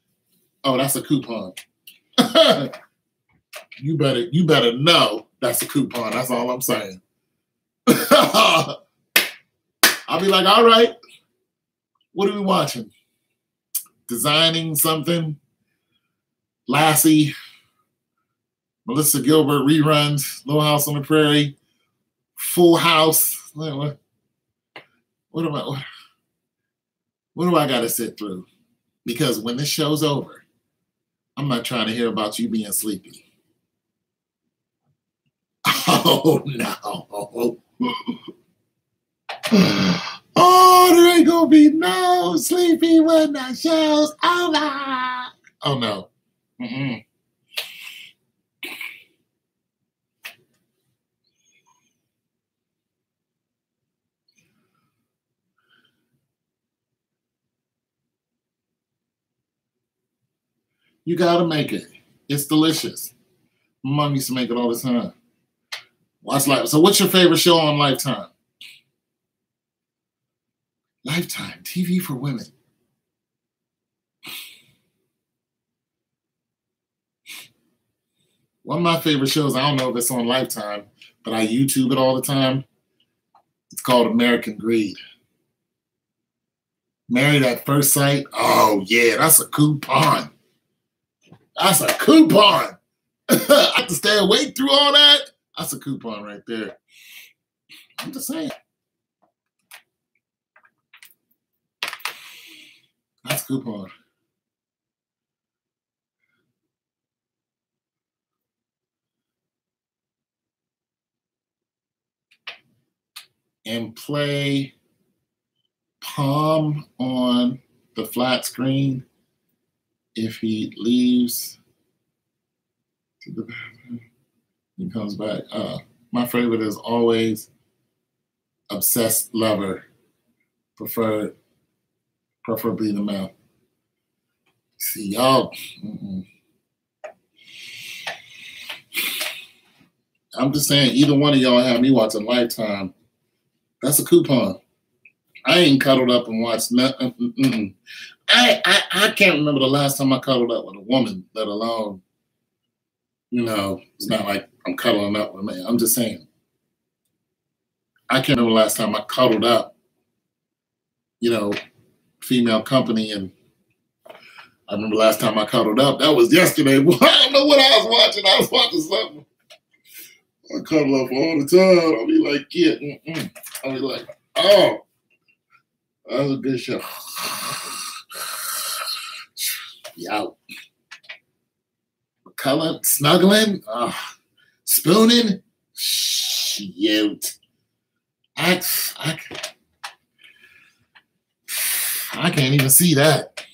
Oh, that's a coupon. You better know that's a coupon. That's all I'm saying. I'll be like, all right, what are we watching? Designing something? Lassie, Melissa Gilbert reruns, Little House on the Prairie, Full House. What do I got to sit through? Because when this show's over, I'm not trying to hear about you being sleepy. Oh, no. Oh, there ain't going to be no sleepy when the show's over. Oh, no. Mm-mm. You gotta make it. It's delicious. My mom used to make it all the time. Watch Lifetime. So what's your favorite show on Lifetime? Lifetime, TV for women. One of my favorite shows, I don't know if it's on Lifetime, but I YouTube it all the time. It's called American Greed. Married at First Sight. Oh, yeah, that's a coupon. That's a coupon. I have to stay awake through all that. That's a coupon right there. I'm just saying. That's a coupon. And play Palm on the flat screen if he leaves to the bathroom. He comes back. My favorite is always Obsessed Lover, preferably the male. See, y'all. I'm just saying, either one of y'all have me watching Lifetime. That's a coupon. I ain't cuddled up and watched nothing. I can't remember the last time I cuddled up with a woman, let alone, it's not like I'm cuddling up with a man. I'm just saying. I can't remember the last time I cuddled up, female company. And I remember last time I cuddled up, that was yesterday. Well, I don't know what I was watching. I was watching something. I cuddle up all the time. I'll be like, yeah, I'll be like, oh, that was a good show. Yeah. Cuddling, snuggling, spooning, shoot. I can't even see that.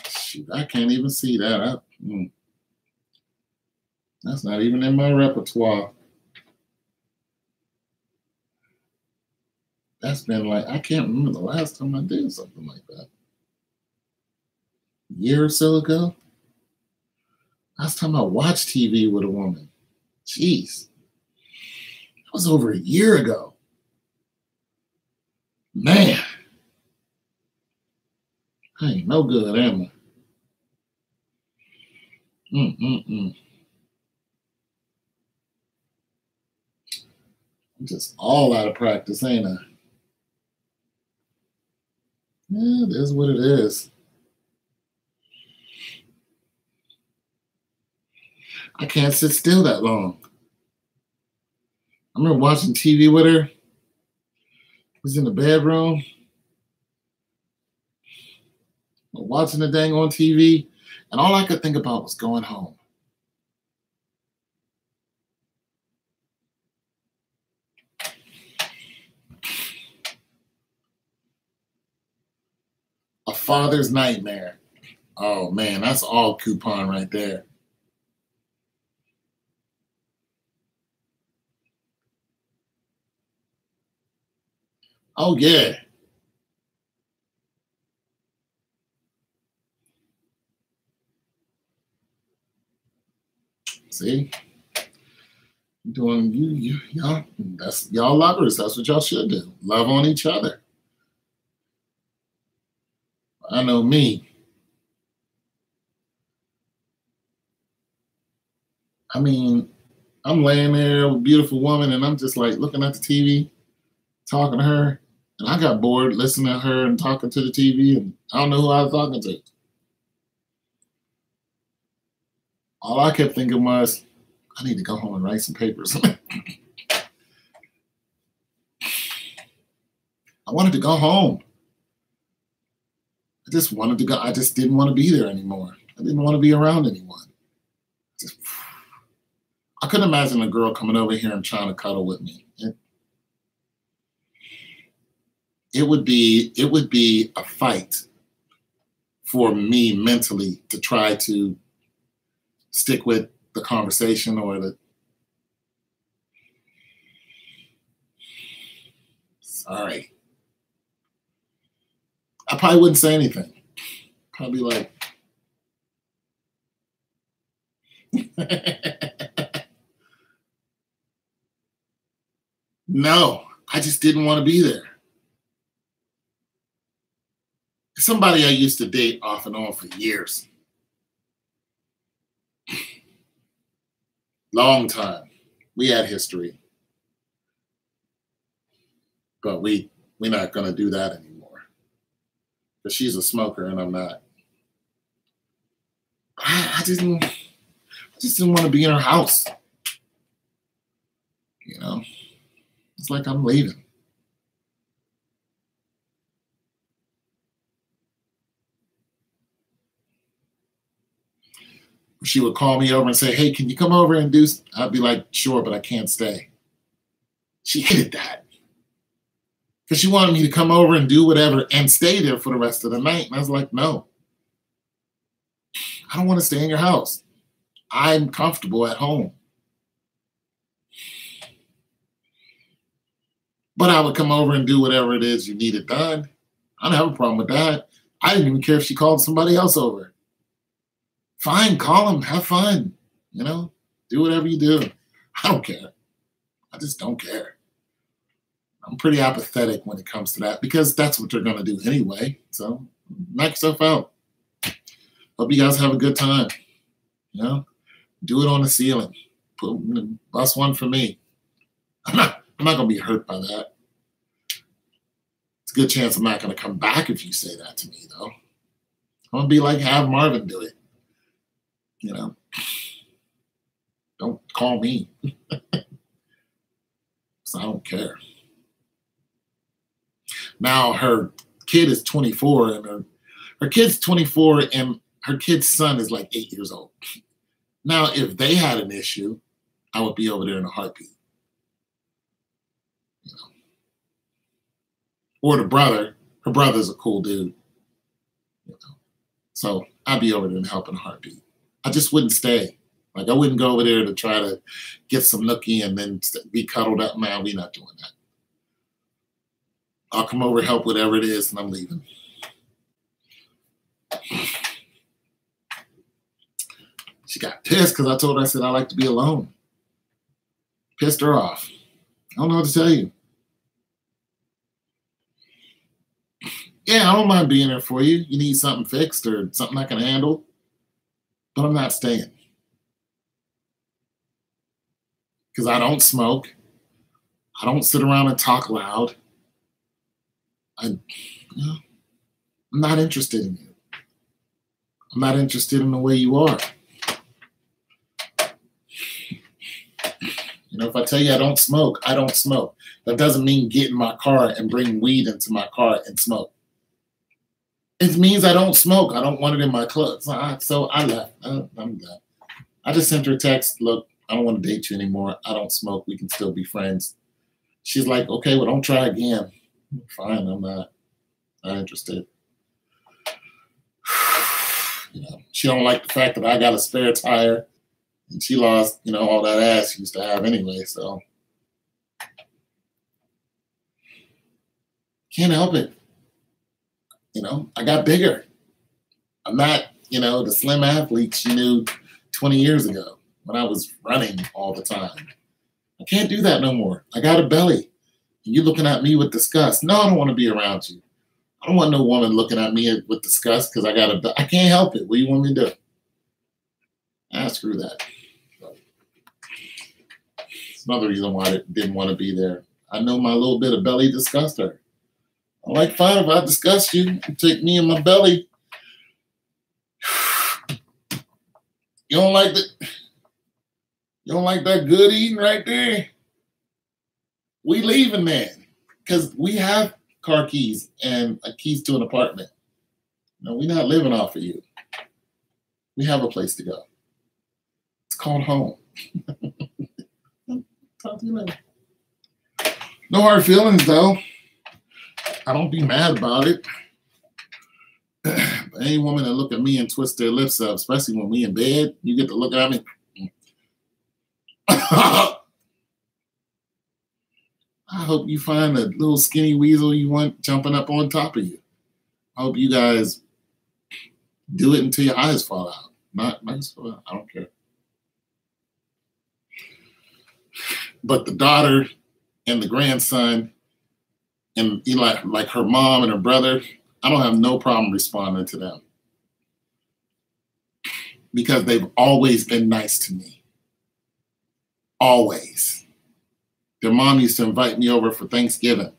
Shoot, I can't even see that. That's not even in my repertoire. That's been like, I can't remember the last time I did something like that. A year or so ago? Last time I watched TV with a woman. Jeez. That was over a year ago. Man. I ain't no good, am I? I'm just all out of practice, ain't I? Yeah, it is what it is. I can't sit still that long. I remember watching TV with her. I was in the bedroom. Watching the dang on TV. And all I could think about was going home. A father's nightmare. Oh, man, that's all coupon right there. Oh, yeah. See? Y'all, that's y'all lovers. That's what y'all should do. Love on each other. I know me. I mean, I'm laying there with a beautiful woman and I'm just like looking at the TV, talking to her. And I got bored listening to her and talking to the TV, and I don't know who I was talking to. All I kept thinking was, I need to go home and write some papers. I wanted to go home. I just wanted to go. I just didn't want to be there anymore. I didn't want to be around anyone. I couldn't imagine a girl coming over here and trying to cuddle with me. It would be a fight for me mentally to try to stick with the conversation or the. Sorry. I probably wouldn't say anything. Probably like. No, I just didn't want to be there. Somebody I used to date off and on for years. Long time. We had history. But we're not going to do that anymore. Because she's a smoker and I'm not. I just didn't want to be in her house. It's like I'm leaving. She would call me over and say, hey, can you come over and do? I'd be like, sure, but I can't stay. She hated that. Because she wanted me to come over and do whatever and stay there for the rest of the night. And I was like, no. I don't want to stay in your house. I'm comfortable at home. But I would come over and do whatever it is you needed done. I don't have a problem with that. I didn't even care if she called somebody else over. Fine, call them, have fun. Do whatever you do. I don't care. I just don't care. I'm pretty apathetic when it comes to that because that's what they're going to do anyway. So knock yourself out. Hope you guys have a good time. You know, do it on the ceiling. Bust one for me. I'm not going to be hurt by that. It's a good chance I'm not going to come back if you say that to me, though. I'm going to be like, have Marvin do it. You know, don't call me. So I don't care. Now her kid is 24 and her kid's 24 and her kid's son is like 8 years old. Now, if they had an issue, I would be over there in a heartbeat. You know. Or the brother. Her brother's a cool dude. You know. So I'd be over there and help in a heartbeat. I just wouldn't stay. Like, I wouldn't go over there to try to get some nookie and then be cuddled up. Man, we're not doing that. I'll come over, help whatever it is, and I'm leaving. She got pissed because I told her, I said, I like to be alone. Pissed her off. I don't know what to tell you. Yeah, I don't mind being there for you. You need something fixed or something I can handle. But I'm not staying. Because I don't smoke. I don't sit around and talk loud. I'm not interested in you. I'm not interested in the way you are. You know, if I tell you I don't smoke, I don't smoke. That doesn't mean get in my car and bring weed into my car and smoke. It means I don't smoke. I don't want it in my clothes. So I left. I'm done. I just sent her a text. Look, I don't want to date you anymore. I don't smoke. We can still be friends. She's like, okay, well, don't try again. Fine, I'm not interested. You know, she don't like the fact that I got a spare tire and she lost, you know, all that ass she used to have anyway, so. Can't help it. You know, I got bigger. I'm not, you know, the slim athlete she knew 20 years ago when I was running all the time. I can't do that no more. I got a belly. And you looking at me with disgust. No, I don't want to be around you. I don't want no woman looking at me with disgust because I can't help it. What do you want me to do? Screw that. It's another reason why I didn't want to be there. I know my little bit of belly disgust her. I'm like, fine, if I disgust you, take me and my belly. You don't like that good eating right there? We leaving, man, because we have car keys and keys to an apartment. No, we're not living off of you. We have a place to go. It's called home. Talk to you later. No hard feelings, though. I don't be mad about it. But any woman that look at me and twist their lips up, especially when we in bed, you get to look at me. I hope you find a little skinny weasel you want jumping up on top of you. I hope you guys do it until your eyes fall out. Not I don't care. But the daughter and the grandson and like her mom and her brother, I don't have no problem responding to them because they've always been nice to me. Always. Their mom used to invite me over for Thanksgiving.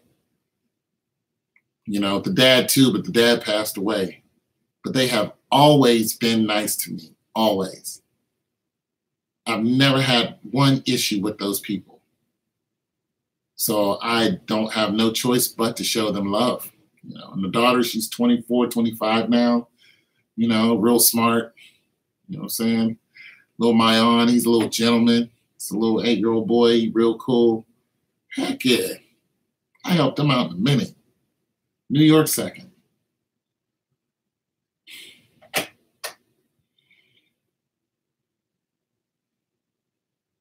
You know, the dad too, but the dad passed away. But they have always been nice to me. Always. I've never had one issue with those people. So I don't have no choice but to show them love. You know, and the daughter, she's 24, 25 now, you know, real smart. You know what I'm saying? Little Mayan, he's a little gentleman. It's a little 8-year-old boy, real cool. Heck yeah. I helped him out in a minute. New York second.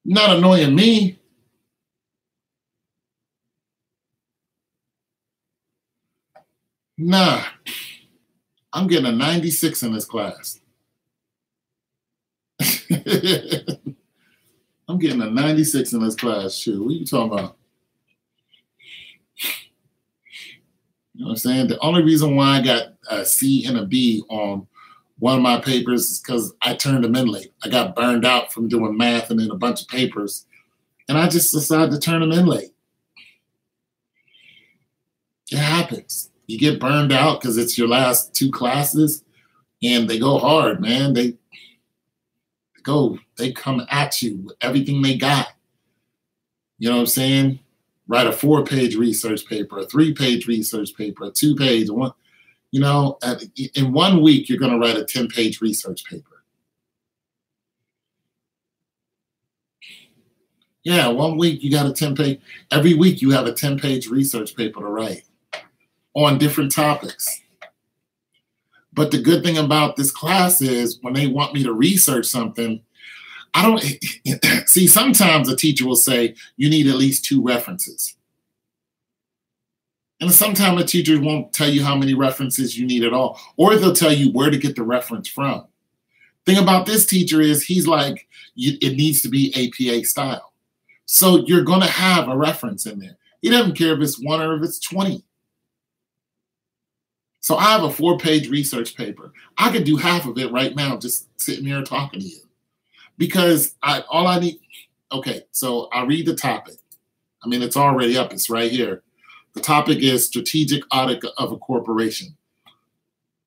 Not annoying me. Nah. I'm getting a 96 in this class. I'm getting a 96 in this class. Shoot, what are you talking about? You know what I'm saying? The only reason why I got a C and a B on one of my papers is because I turned them in late. I got burned out from doing math and then a bunch of papers, and I just decided to turn them in late. It happens. You get burned out because it's your last 2 classes, and they go hard, man. They come at you with everything they got. You know what I'm saying? Write a 4-page research paper, a 3-page research paper, a 2-page, one. You know, in 1 week, you're going to write a 10-page research paper. Yeah, 1 week, you got a 10-page. Every week, you have a 10-page research paper to write on different topics. But the good thing about this class is when they want me to research something, I don't see. Sometimes a teacher will say you need at least 2 references. And sometimes a teacher won't tell you how many references you need at all, or they'll tell you where to get the reference from. Thing about this teacher is he's like, it needs to be APA style. So you're going to have a reference in there. He doesn't care if it's 1 or if it's 20. So I have a 4-page research paper. I could do half of it right now just sitting here talking to you. Because all I need, okay, so I read the topic. I mean, it's already up. It's right here. The topic is strategic audit of a corporation.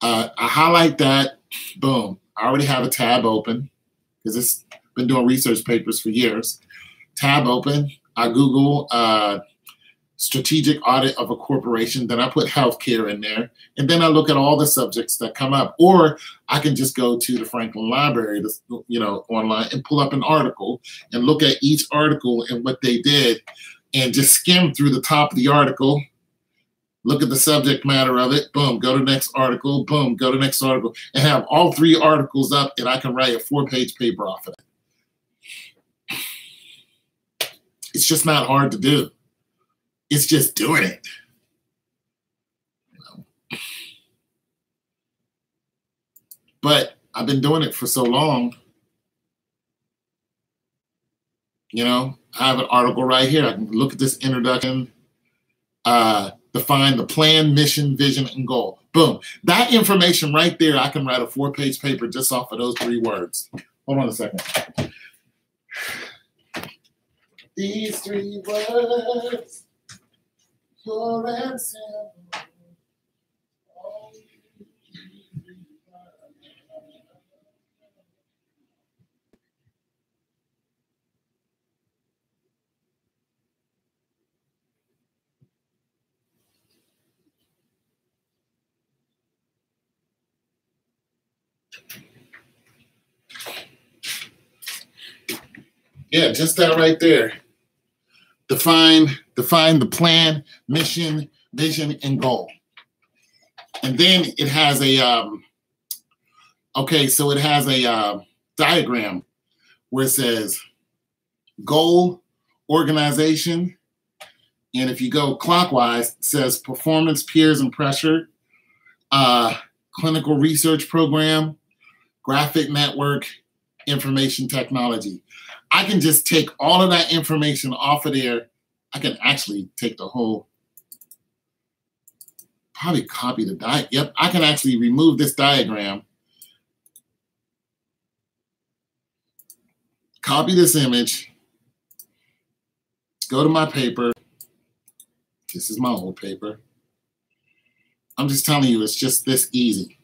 I highlight that. Boom. I already have a tab open because it's been doing research papers for years. Tab open. I Google strategic audit of a corporation. Then I put healthcare in there. And then I look at all the subjects that come up. Or I can just go to the Franklin Library, online and pull up an article and look at each article and what they did and just skim through the top of the article, look at the subject matter of it, boom, go to the next article, boom, go to the next article, and have all 3 articles up, and I can write a 4-page paper off of it. It's just not hard to do. It's just doing it. But I've been doing it for so long. I have an article right here. I can look at this introduction, define the plan, mission, vision, and goal. Boom. That information right there, I can write a 4-page paper just off of those 3 words. Hold on a second. These 3 words, pure and simple. Yeah, just that right there. Define the plan, mission, vision, and goal. And then it has a, it has a diagram where it says goal, organization, and if you go clockwise, it says performance, peers, and pressure, clinical research program, graphic network, information technology. I can just take all of that information off of there. I can actually take the whole, probably copy the diagram. Yep, I can actually remove this diagram, copy this image, go to my paper. This is my old paper. I'm just telling you, it's just this easy.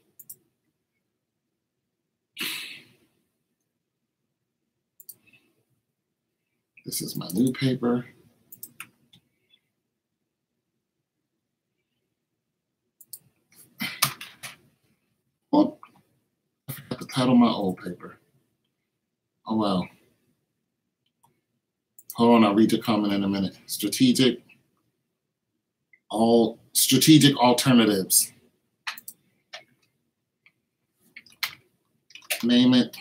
This is my new paper. Oh, I forgot to title my old paper. Oh, well. Hold on, I'll read your comment in a minute. Strategic alternatives. Name it.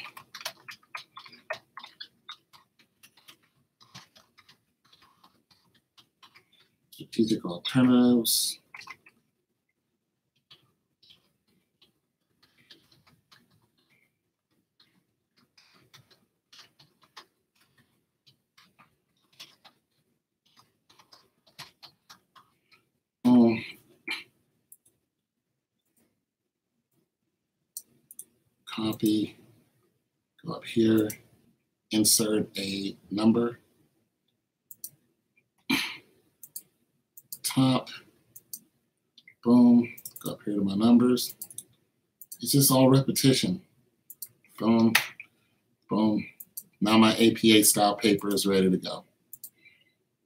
Strategic alternatives. copy, go up here, insert a number, top, boom, go up here to my numbers. It's just all repetition. Boom, boom. Now my APA style paper is ready to go.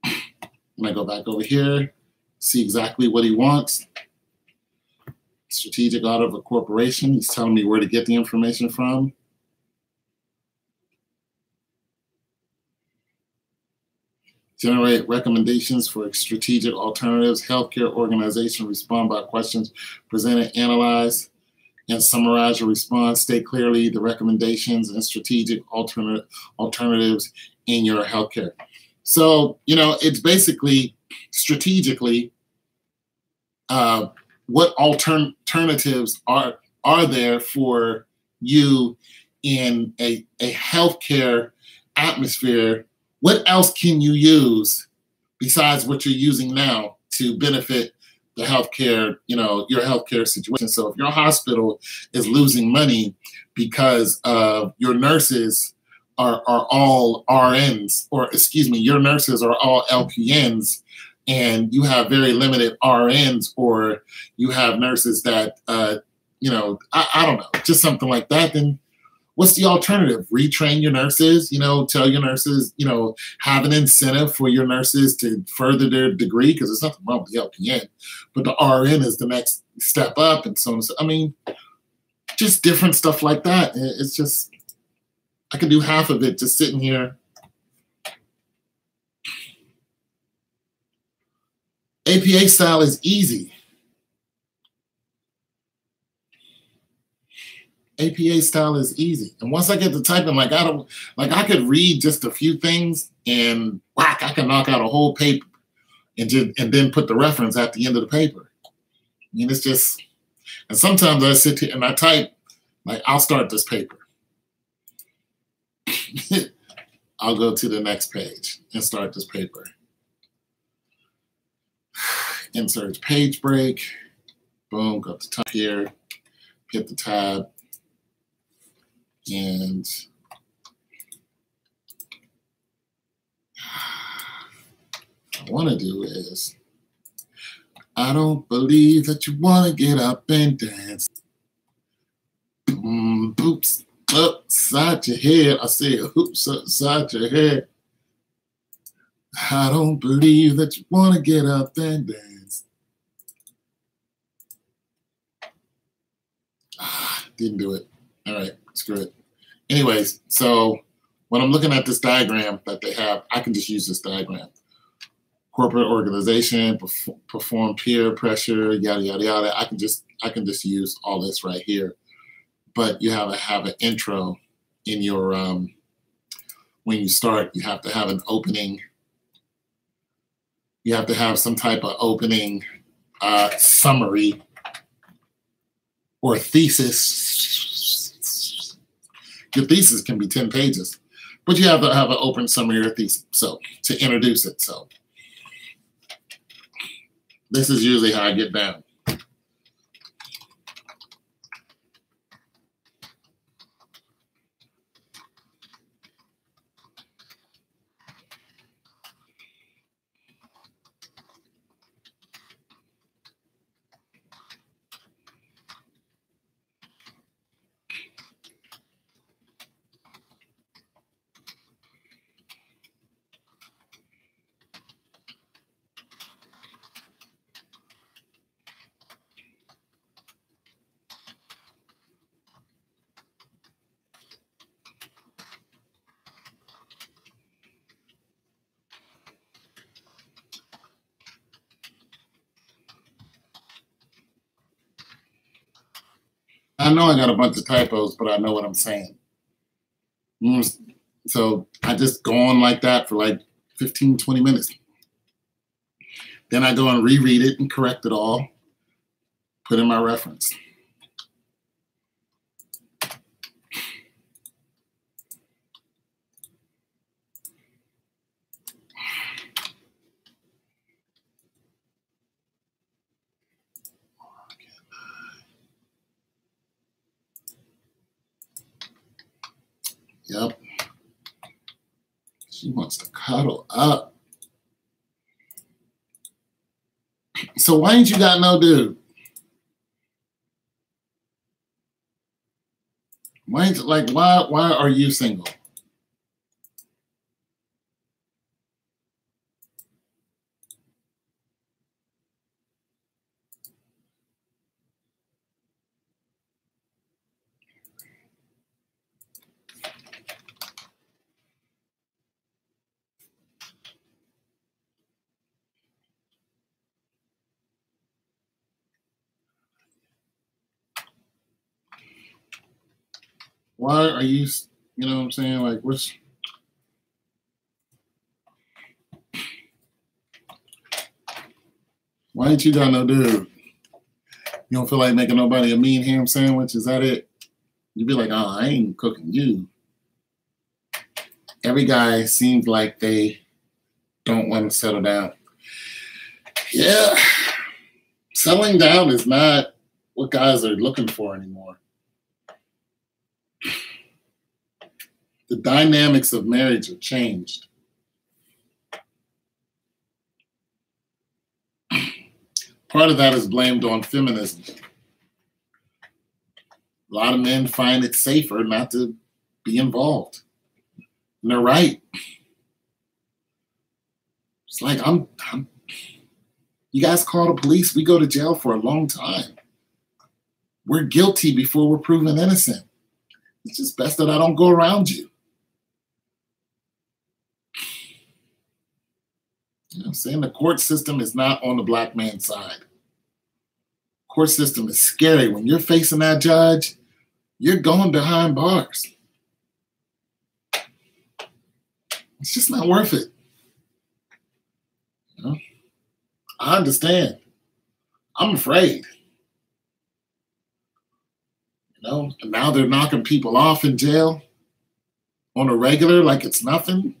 And I go back over here, see exactly what he wants. Strategic audit of a corporation. He's telling me where to get the information from. Generate recommendations for strategic alternatives. Healthcare organization respond by questions presented, analyze, and summarize your response. State clearly the recommendations and strategic alternatives in your healthcare. So, you know, it's basically strategically what alternatives are there for you in a healthcare atmosphere. What else can you use besides what you're using now to benefit the healthcare, you know, your healthcare situation? So if your hospital is losing money because your nurses are all RNs, or excuse me, your nurses are all LPNs, and you have very limited RNs, or you have nurses that, you know, I don't know, just something like that, then what's the alternative? Retrain your nurses, you know, tell your nurses, you know, have an incentive for your nurses to further their degree, because there's nothing wrong with the LPN, but the RN is the next step up, and so on. I mean, just different stuff like that. It's just, I could do half of it just sitting here. APA style is easy. APA style is easy. And once I get to typing, like I could read just a few things and whack, I can knock out a whole paper and then put the reference at the end of the paper. I mean, it's just, and sometimes I sit here and I type, like, I'll start this paper. I'll go to the next page and start this paper. Insert page break. Boom, go up to top here, hit the tab. And what I want to do is, I don't believe that you want to get up and dance. Boops upside your head. I say hoops upside your head. I don't believe that you want to get up and dance. Didn't do it. All right, screw it. Anyways, so when I'm looking at this diagram that they have, I can just use this diagram. Corporate organization, perform peer pressure, yada, yada, yada. I can just use all this right here. But you have to have an intro in your, when you start, you have to have an opening. You have to have some type of opening summary or thesis. Your thesis can be 10 pages, but you have to have an open summary or thesis, so to introduce it. So this is usually how I get down. I know I got a bunch of typos, but I know what I'm saying. So I just go on like that for like 15, 20 minutes. Then I go and reread it and correct it all, put in my reference. Yep. She wants to cuddle up. So why ain't you got no dude? Why ain't, like, why are you single? Why are you, you know what I'm saying? Like, why ain't you got no dude? You don't feel like making nobody a mean ham sandwich? Is that it? You'd be like, oh, I ain't cooking you. Every guy seems like they don't want to settle down. Yeah. Settling down is not what guys are looking for anymore. The dynamics of marriage have changed. Part of that is blamed on feminism. A lot of men find it safer not to be involved. And they're right. It's like, you guys call the police, we go to jail for a long time. We're guilty before we're proven innocent. It's just best that I don't go around you. You know what I'm saying? The court system is not on the black man's side. Court system is scary. When you're facing that judge, you're going behind bars. It's just not worth it. You know? I understand. I'm afraid. You know, and now they're knocking people off in jail on a regular like it's nothing.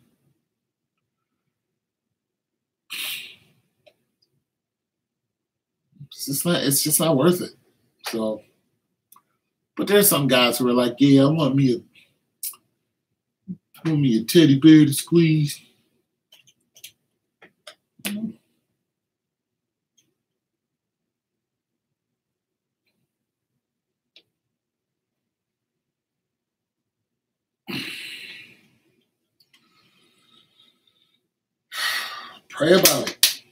It's just not worth it. So, but there's some guys who are like, yeah, I want me a teddy bear to squeeze. Pray about it.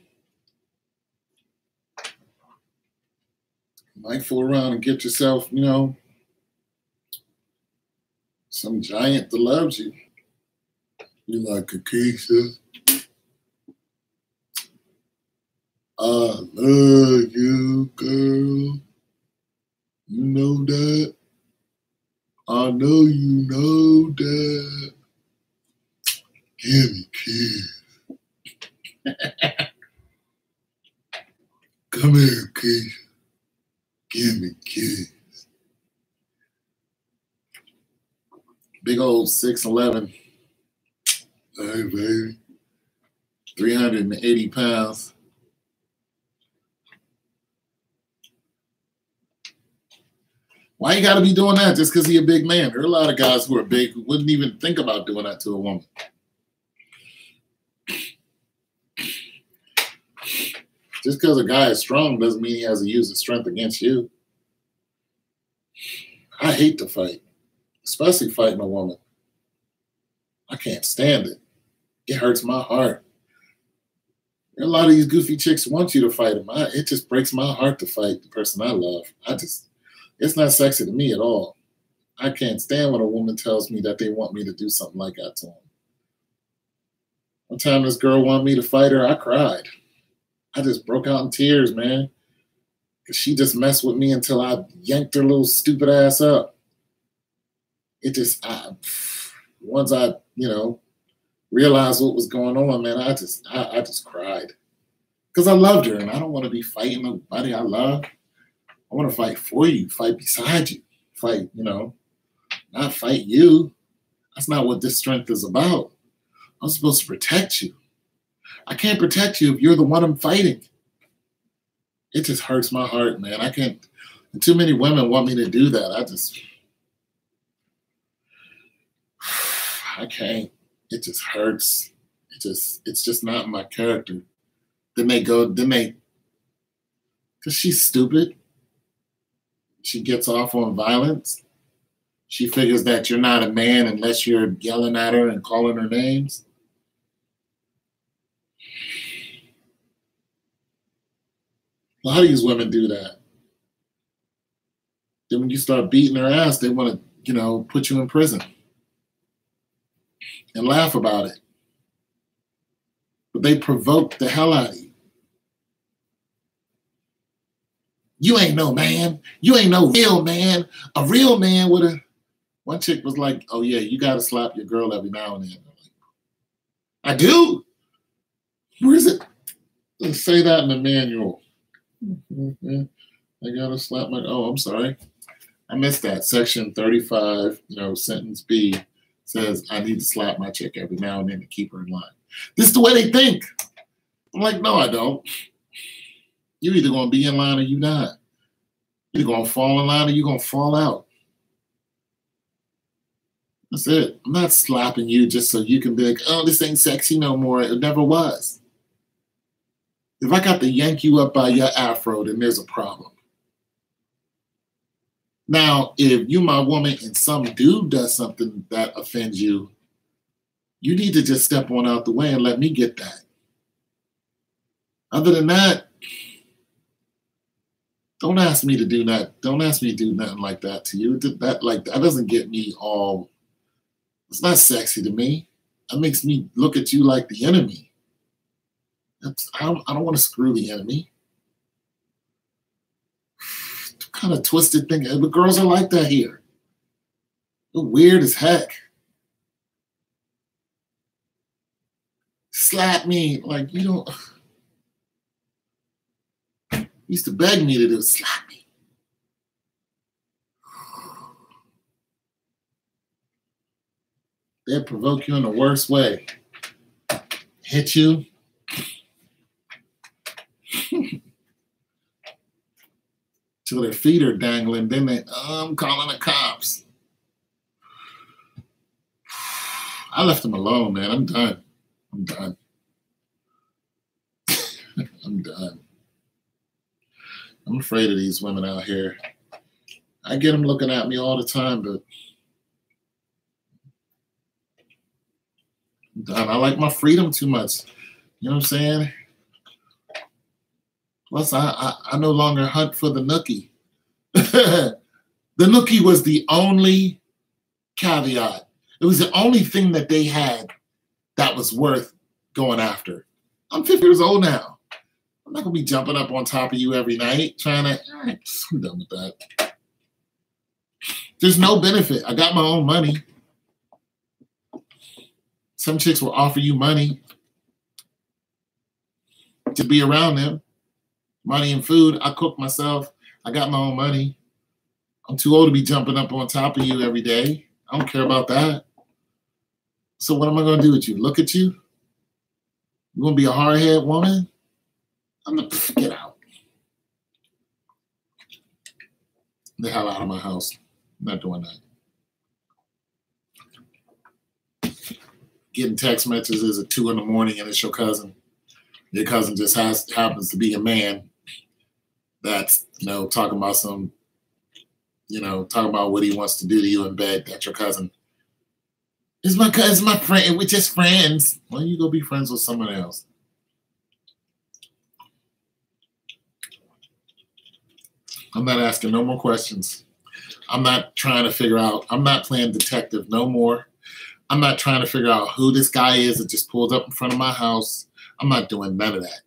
You might fool around and get yourself, you know, some giant that loves you. You like a Keisha. I love you, girl. You know that. I know you know that. Give me a kiss. Come here, Keisha. Give me a kiss. Big old 6'11". Hey, baby. 380 pounds. Why you got to be doing that just because he's a big man? There are a lot of guys who are big who wouldn't even think about doing that to a woman. Just because a guy is strong doesn't mean he has to use his strength against you. I hate to fight, especially fighting a woman. I can't stand it. It hurts my heart. A lot of these goofy chicks want you to fight them. It just breaks my heart to fight the person I love. It's not sexy to me at all. I can't stand when a woman tells me that they want me to do something like that to them. One time this girl wanted me to fight her, I cried. I just broke out in tears, man. Because she just messed with me until I yanked her little stupid ass up. Once I, realized what was going on, man, I just cried. Because I loved her, and I don't want to be fighting nobody I love. I want to fight for you, fight beside you, fight, not fight you. That's not what this strength is about. I'm supposed to protect you. I can't protect you if you're the one I'm fighting. It just hurts my heart, man. I can't. And too many women want me to do that. I can't. It just hurts. It's just not my character. Because she's stupid. She gets off on violence. She figures that you're not a man unless you're yelling at her and calling her names. A lot of these women do that. Then when you start beating their ass, they want to, put you in prison and laugh about it. But they provoke the hell out of you. You ain't no man. You ain't no real man. A real man would have. One chick was like, oh, yeah, you got to slap your girl every now and then. I'm like, I do? Where is it? Let's say that in the manual. I got to slap my, oh, I'm sorry. I missed that. Section 35, sentence B says I need to slap my chick every now and then to keep her in line. This is the way they think. I'm like, no, I don't. You're either going to be in line or you're not. You're going to fall in line or you're going to fall out. That's it. I'm not slapping you just so you can be like, oh, this ain't sexy no more. It never was. If I got to yank you up by your afro, then there's a problem. Now, if you my woman and some dude does something that offends you, you need to just step on out the way and let me get that. Other than that, don't ask me to do that. Don't ask me to do nothing like that to you. That doesn't get me all. It's not sexy to me. That makes me look at you like the enemy. I don't want to screw the enemy. Kind of twisted thing. But girls are like that here. They're weird as heck. Slap me like you don't. Used to beg me to do slap me. They'll provoke you in the worst way. Hit you. Till their feet are dangling, then I'm calling the cops. I left them alone, man. I'm done. I'm done. I'm done. I'm afraid of these women out here. I get them looking at me all the time, but I'm done. I like my freedom too much. You know what I'm saying? Plus, I no longer hunt for the nookie. The nookie was the only caveat. It was the only thing that they had that was worth going after. I'm 50 years old now. I'm not going to be jumping up on top of you every night trying to, all right, I'm done with that. There's no benefit. I got my own money. Some chicks will offer you money to be around them. Money and food. I cook myself. I got my own money. I'm too old to be jumping up on top of you every day. I don't care about that. So what am I going to do with you? Look at you? You want to be a hard-headed woman? Get out. The hell out of my house. I'm not doing that. Getting text messages at 2 in the morning and it's your cousin. Your cousin just happens to be a man that's, talking about talking about what he wants to do to you in bed. That's your cousin. It's my cousin, my friend. We're just friends. Why don't you go be friends with someone else? I'm not asking no more questions. I'm not trying to figure out. I'm not playing detective no more. I'm not trying to figure out who this guy is that just pulled up in front of my house. I'm not doing none of that.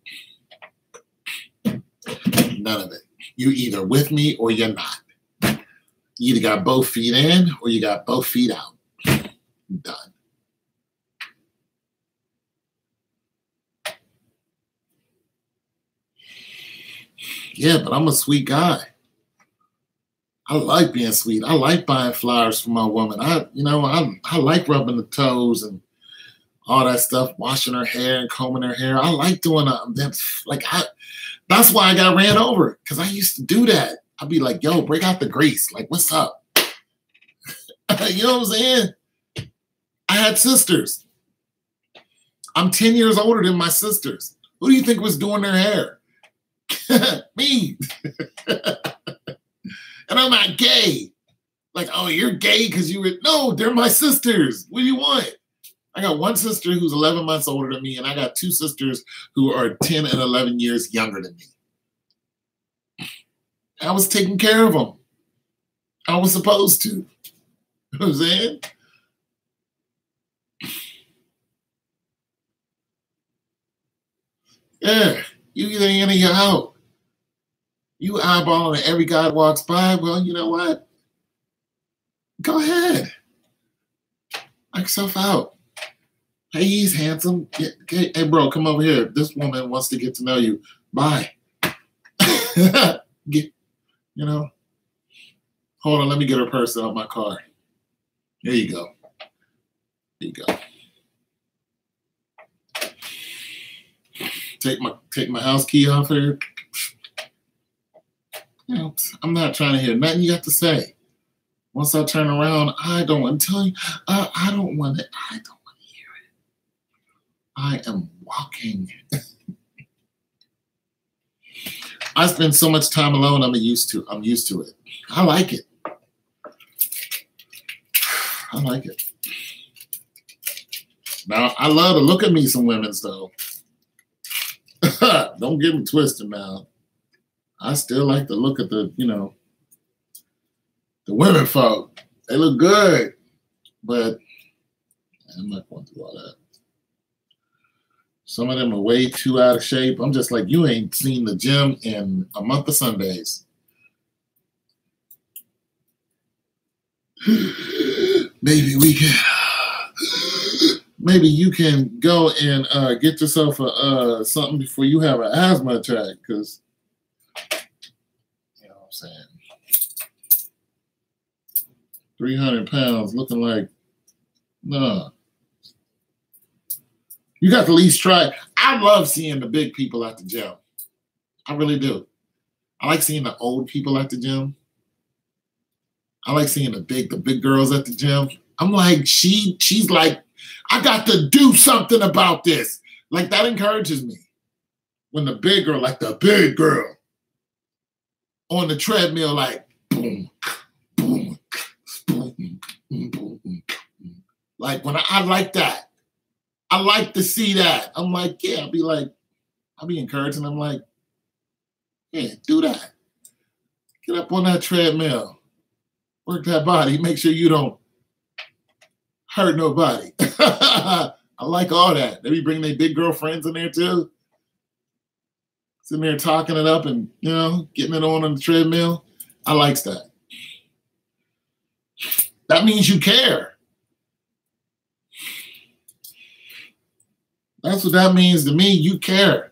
None of it. You either with me or you're not. You either got both feet in or you got both feet out. I'm done. Yeah, but I'm a sweet guy. I like being sweet. I like buying flowers for my woman. I like rubbing the toes and all that stuff, washing her hair and combing her hair. I like doing that. That's why I got ran over, because I used to do that. I'd be like, yo, break out the grease. Like, what's up? You know what I'm saying? I had sisters. I'm 10 years older than my sisters. Who do you think was doing their hair? Me. And I'm not gay. Like, oh, you're gay because you were... No, they're my sisters. What do you want? I got one sister who's 11 months older than me, and I got two sisters who are 10 and 11 years younger than me. I was taking care of them. I was supposed to. You know what I'm saying? Yeah, you either in or you're out. You eyeballing every guy that walks by. Well, you know what? Go ahead. Knock yourself out. Hey, he's handsome. Yeah, hey, bro, come over here. This woman wants to get to know you. Bye. You know. Hold on, let me get her purse out of my car. There you go. There you go. Take my house key off here. You know, I'm not trying to hear nothing you have to say. Once I turn around, I don't want to tell you. I don't want it. I don't want to hear it. I am walking. I spend so much time alone. I'm used to it. I like it. I like it. Now I love to look at me some women's though. Don't get me twisted now. I still like to look at the, you know, the women folk. They look good, but I'm not going through all that. Some of them are way too out of shape. I'm just like, you ain't seen the gym in a month of Sundays. Maybe you can go and get yourself something before you have an asthma attack, because you know what I'm saying. 300 pounds looking like, nah. You got to at least try. I love seeing the big people at the gym. I really do. I like seeing the old people at the gym. I like seeing the big girls at the gym. I'm like, she's like, I got to do something about this. Like, that encourages me. When the big girl, like the big girl, on the treadmill, like, boom, boom, boom, boom, boom. Like, when I like that. I like to see that. I'm like, yeah, I'll be encouraging them, like, yeah, do that. Get up on that treadmill. Work that body. Make sure you don't hurt nobody. I like all that. They be bringing their big girlfriends in there too. Sitting there talking it up and, you know, getting it on the treadmill. I likes that. That means you care. That's what that means to me. You care.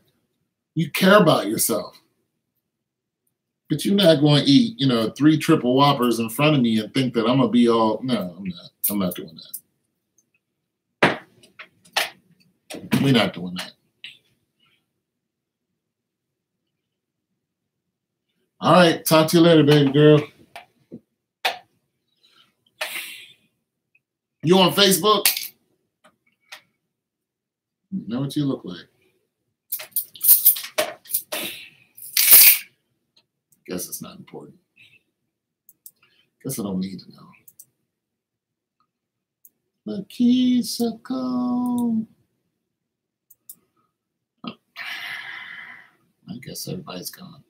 You care about yourself. But you're not going to eat, you know, 3 triple Whoppers in front of me and think that I'm going to be all, no, I'm not. I'm not doing that. We're not doing that. All right. Talk to you later, baby girl. You on Facebook? You know what you look like. Guess it's not important. Guess I don't need to know. The keys are gone. I guess everybody's gone.